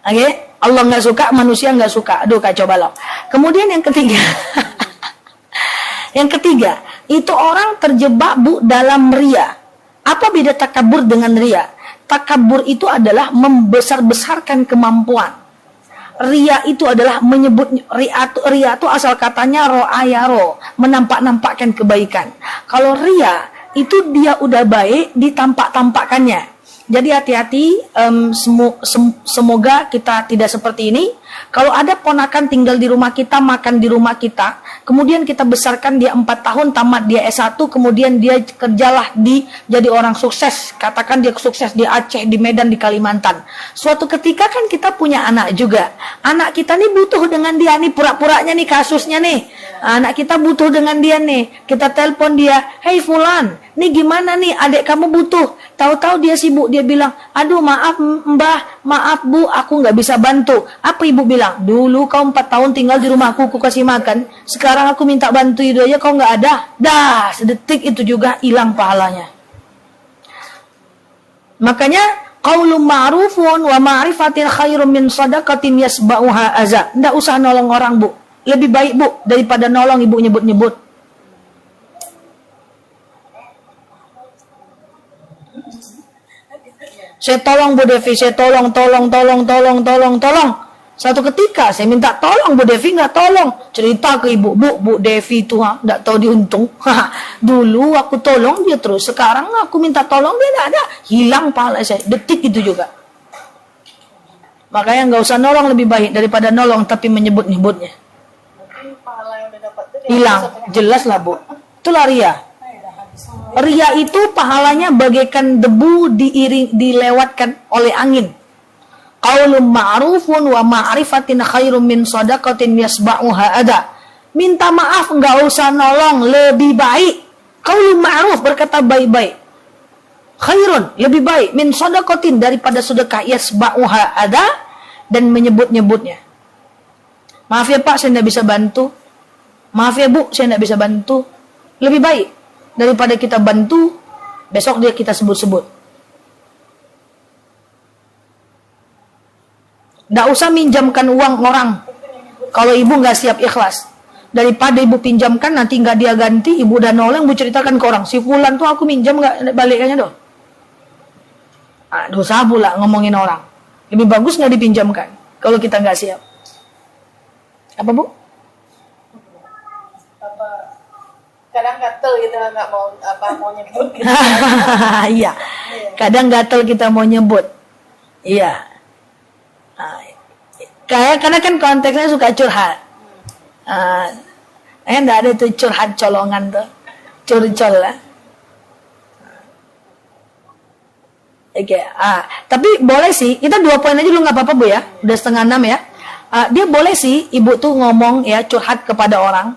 Oke? Allah nggak suka, manusia nggak suka. Aduh, kacau balau. Kemudian yang ketiga. Yang ketiga, itu orang terjebak, Bu, dalam ria. Apa beda takabur dengan ria? Takabur itu adalah membesar-besarkan kemampuan. Ria itu adalah menyebut, ria itu asal katanya ro'ayaro, menampak-nampakkan kebaikan. Kalau ria itu dia udah baik ditampak-tampakkannya. Jadi hati-hati, semoga kita tidak seperti ini. Kalau ada ponakan tinggal di rumah kita, makan di rumah kita, kemudian kita besarkan dia 4 tahun, tamat dia S1, kemudian dia kerjalah jadi orang sukses. Katakan dia sukses di Aceh, di Medan, di Kalimantan. Suatu ketika kan kita punya anak juga. Anak kita nih butuh dengan dia nih, pura-puranya nih kasusnya nih. Anak kita butuh dengan dia nih. Kita telepon dia, "Hei Fulan, nih gimana nih adik kamu butuh?" Tahu-tahu dia sibuk, dia bilang, "Aduh maaf Mbah, maaf Bu, aku nggak bisa bantu." Apa ibu bilang? "Dulu kau 4 tahun tinggal di rumahku, aku kasih makan. Sekarang aku minta bantu itu aja kau nggak ada." Dah, sedetik itu juga hilang pahalanya. Makanya qaulun ma'rufun wa ma'rifatin khairum min shadaqatin yasba'uha aza. Nggak usah nolong orang, Bu. Lebih baik, Bu, daripada nolong ibu nyebut-nyebut. Saya tolong Bu Devi, saya tolong. Satu ketika saya minta tolong, Bu Devi nggak tolong. Cerita ke ibu, Bu Devi itu nggak tahu diuntung. Dulu aku tolong dia terus, sekarang aku minta tolong dia nggak ada. Hilang pahala saya, detik itu juga. Makanya nggak usah nolong, lebih baik daripada nolong tapi menyebut-nyebutnya. Hilang, jelas lah Bu. Itulah ria. Ria itu pahalanya bagaikan debu dilewatkan oleh angin. Qaulun ma'rufun wa ma'rifatin khairum min shadaqatin yasba'uha ada. Minta maaf, enggak usah nolong, lebih baik. Qaulun ma'ruf, berkata baik-baik. Khairun, lebih baik min shadaqatin, daripada sedekah yasba'uha ada, dan menyebut-nyebutnya. Maaf ya Pak, saya enggak bisa bantu. Maaf ya Bu, saya enggak bisa bantu. Lebih baik daripada kita bantu, besok dia kita sebut-sebut. Nggak usah minjamkan uang orang kalau ibu nggak siap ikhlas. Daripada ibu pinjamkan nanti nggak dia ganti, ibu udah nolong, ibu ceritakan ke orang, "Si Fulan tuh aku minjam nggak balikannya dong." Dosa pula ngomongin orang. Lebih bagus nggak dipinjamkan kalau kita nggak siap. Apa Bu? Kadang gatel gitu nggak mau nyebut gitu. Iya, kadang gatel kita mau nyebut. Iya. Karena kan konteksnya suka curhat. Enggak ada tuh curhat colongan tuh, curcol lah. Oke. Tapi boleh sih, kita 2 poin aja dulu nggak apa-apa Bu ya. Udah 5:30 ya. Dia boleh sih ibu tuh ngomong ya, curhat kepada orang.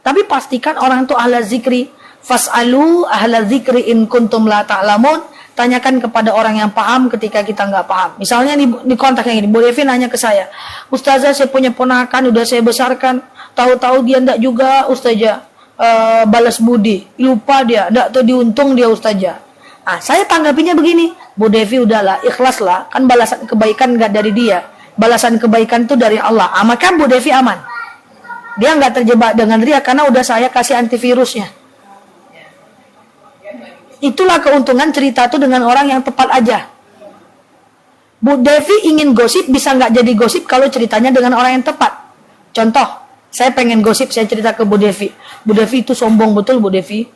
Tapi pastikan orang itu ahla zikri. Fas'alu ahla zikri in kuntum la ta'lamun. Tanyakan kepada orang yang paham ketika kita nggak paham. Misalnya di kontak yang ini, Bu Devi nanya ke saya, "Ustazah, saya punya ponakan, udah saya besarkan. Tahu-tahu dia ndak juga, Ustazah. Balas budi. Lupa dia, ndak tahu diuntung dia, Ustazah." Saya tanggapinya begini, "Bu Devi udahlah, ikhlaslah. Kan balasan kebaikan nggak dari dia. Balasan kebaikan itu dari Allah." Maka Bu Devi aman. Dia nggak terjebak dengan ria karena udah saya kasih antivirusnya. Itulah keuntungan cerita itu dengan orang yang tepat aja. Bu Devi ingin gosip, bisa nggak jadi gosip kalau ceritanya dengan orang yang tepat. Contoh, saya pengen gosip, saya cerita ke Bu Devi. "Bu Devi itu sombong betul Bu Devi.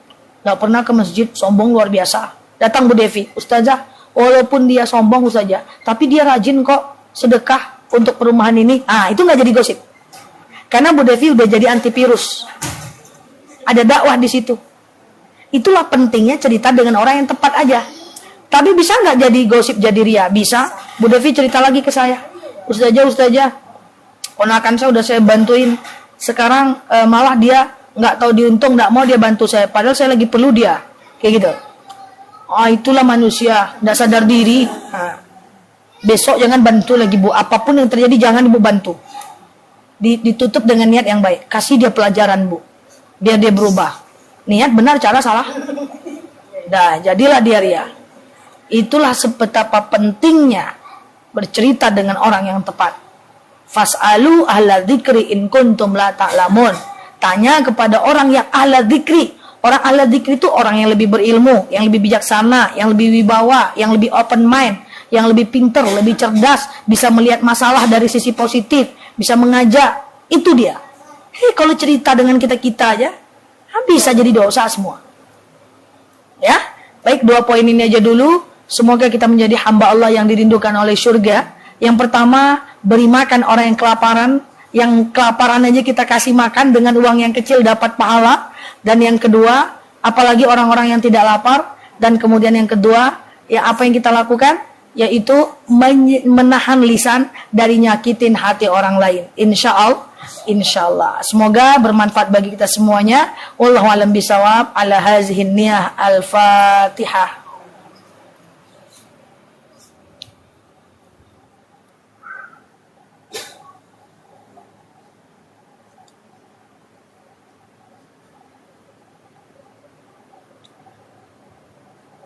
Nggak pernah ke masjid, sombong luar biasa." Datang Bu Devi, "Ustazah, walaupun dia sombong Ustazah, tapi dia rajin kok sedekah untuk perumahan ini." Itu nggak jadi gosip. Karena Bu Devi udah jadi antivirus. Ada dakwah di situ. Itulah pentingnya cerita dengan orang yang tepat aja. Tapi bisa nggak jadi gosip, jadi ria? Bisa. Bu Devi cerita lagi ke saya, Ustazah, ponakan saya udah saya bantuin. Sekarang malah dia nggak tahu diuntung, nggak mau dia bantu saya. Padahal saya lagi perlu dia. Kayak gitu. Itulah manusia, nggak sadar diri. Besok jangan bantu lagi Bu. Apapun yang terjadi jangan Ibu bantu. Ditutup dengan niat yang baik. Kasih dia pelajaran Bu, biar dia berubah. Niat benar, cara salah. Jadilah dia ria. Itulah sebetapa pentingnya bercerita dengan orang yang tepat. Fas'alu ahla dzikri in kuntum la ta'lamun. Tanya kepada orang yang ahla dzikri. Orang ahla dzikri itu orang yang lebih berilmu, yang lebih bijaksana, yang lebih wibawa, yang lebih open mind, yang lebih pinter, lebih cerdas, bisa melihat masalah dari sisi positif, bisa mengajak. Itu dia. Kalau cerita dengan kita aja, bisa jadi dosa semua. Ya, baik, 2 poin ini aja dulu. Semoga kita menjadi hamba Allah yang dirindukan oleh surga. Yang pertama, beri makan orang yang kelaparan aja kita kasih makan dengan uang yang kecil dapat pahala. Dan yang kedua, apalagi orang-orang yang tidak lapar. Dan kemudian yang kedua, ya apa yang kita lakukan? Yaitu menahan lisan dari nyakitin hati orang lain. Insyaallah. Semoga bermanfaat bagi kita semuanya. Wallahu a'lam bishawab. Ala hazihin niyah. Al-Fatihah.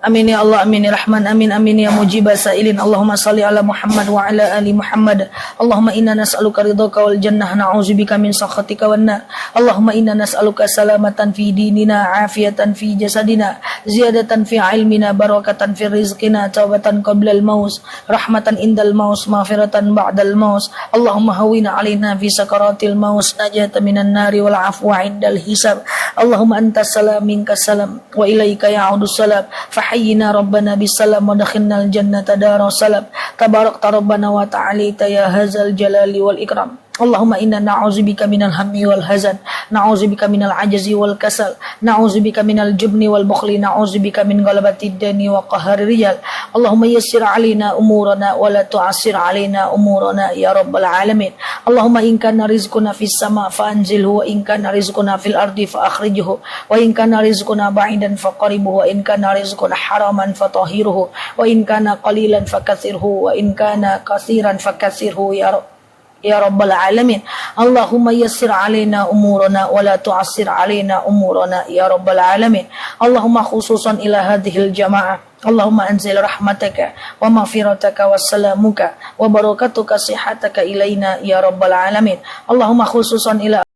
Amin ya Allah, amin ya Rahman, amin amin ya mujibah sa'ilin. Allahumma salli ala Muhammad wa ala ali Muhammad. Allahumma inna nas'aluka ridhaka wal jannah, na'udzubika min sakhatika wan nar. Allahumma inna nas'aluka salamatan fi dinina, afiyatan fi jasadina, ziyadatan fi ilmina, barakatan fi rizqina, tawbatan qabla al-maut, rahmatan indal maut, maghfiratan ba'dal maut. Allahumma hawwina alaina fi sakaratil maut, najatan minan nari wal afwa indal hisab. Allahumma antas salam minkas salam wa ilaika ya'udus salam. Hayyina Rabbana bisalam wa dakhilna al-jannata dara salam. Tabarakta Rabbana wa ta'alita ya hazal jalali wal ikram. Allahumma inna na'udzubika minal hammi wal hazan, na'udzubika minal ajzi wal kasal, na'udzubika minal jubni wal bukhli, na'udzubika min ghalabati dani wa qahari rijal. Allahumma yassir alaina umurana wa la tu'assir alaina umurana ya rabbal alamin. Allahumma in kana rizquna fis sama fa anzilhu, wa in kana rizquna fil ardi fa akhrijhu, wa in kana rizquna ba'idan fa qaribhu, wa in kana rizquna haraman fa tahhirhu, wa in kana qalilan fa kathirhu, wa in kana katsiran fa katsirhu ya rabbal alamin. Allahumma yassir alaina umurana wa la tu'assir alaina umurana ya rabbal alamin. Allahumma khususan ila hadhil jamaah, Allahumma anzil rahmataka wa maghfirataka wa salamuka wa barakatuka sihataka ilaina ya rabbal alamin. Allahumma khususan ila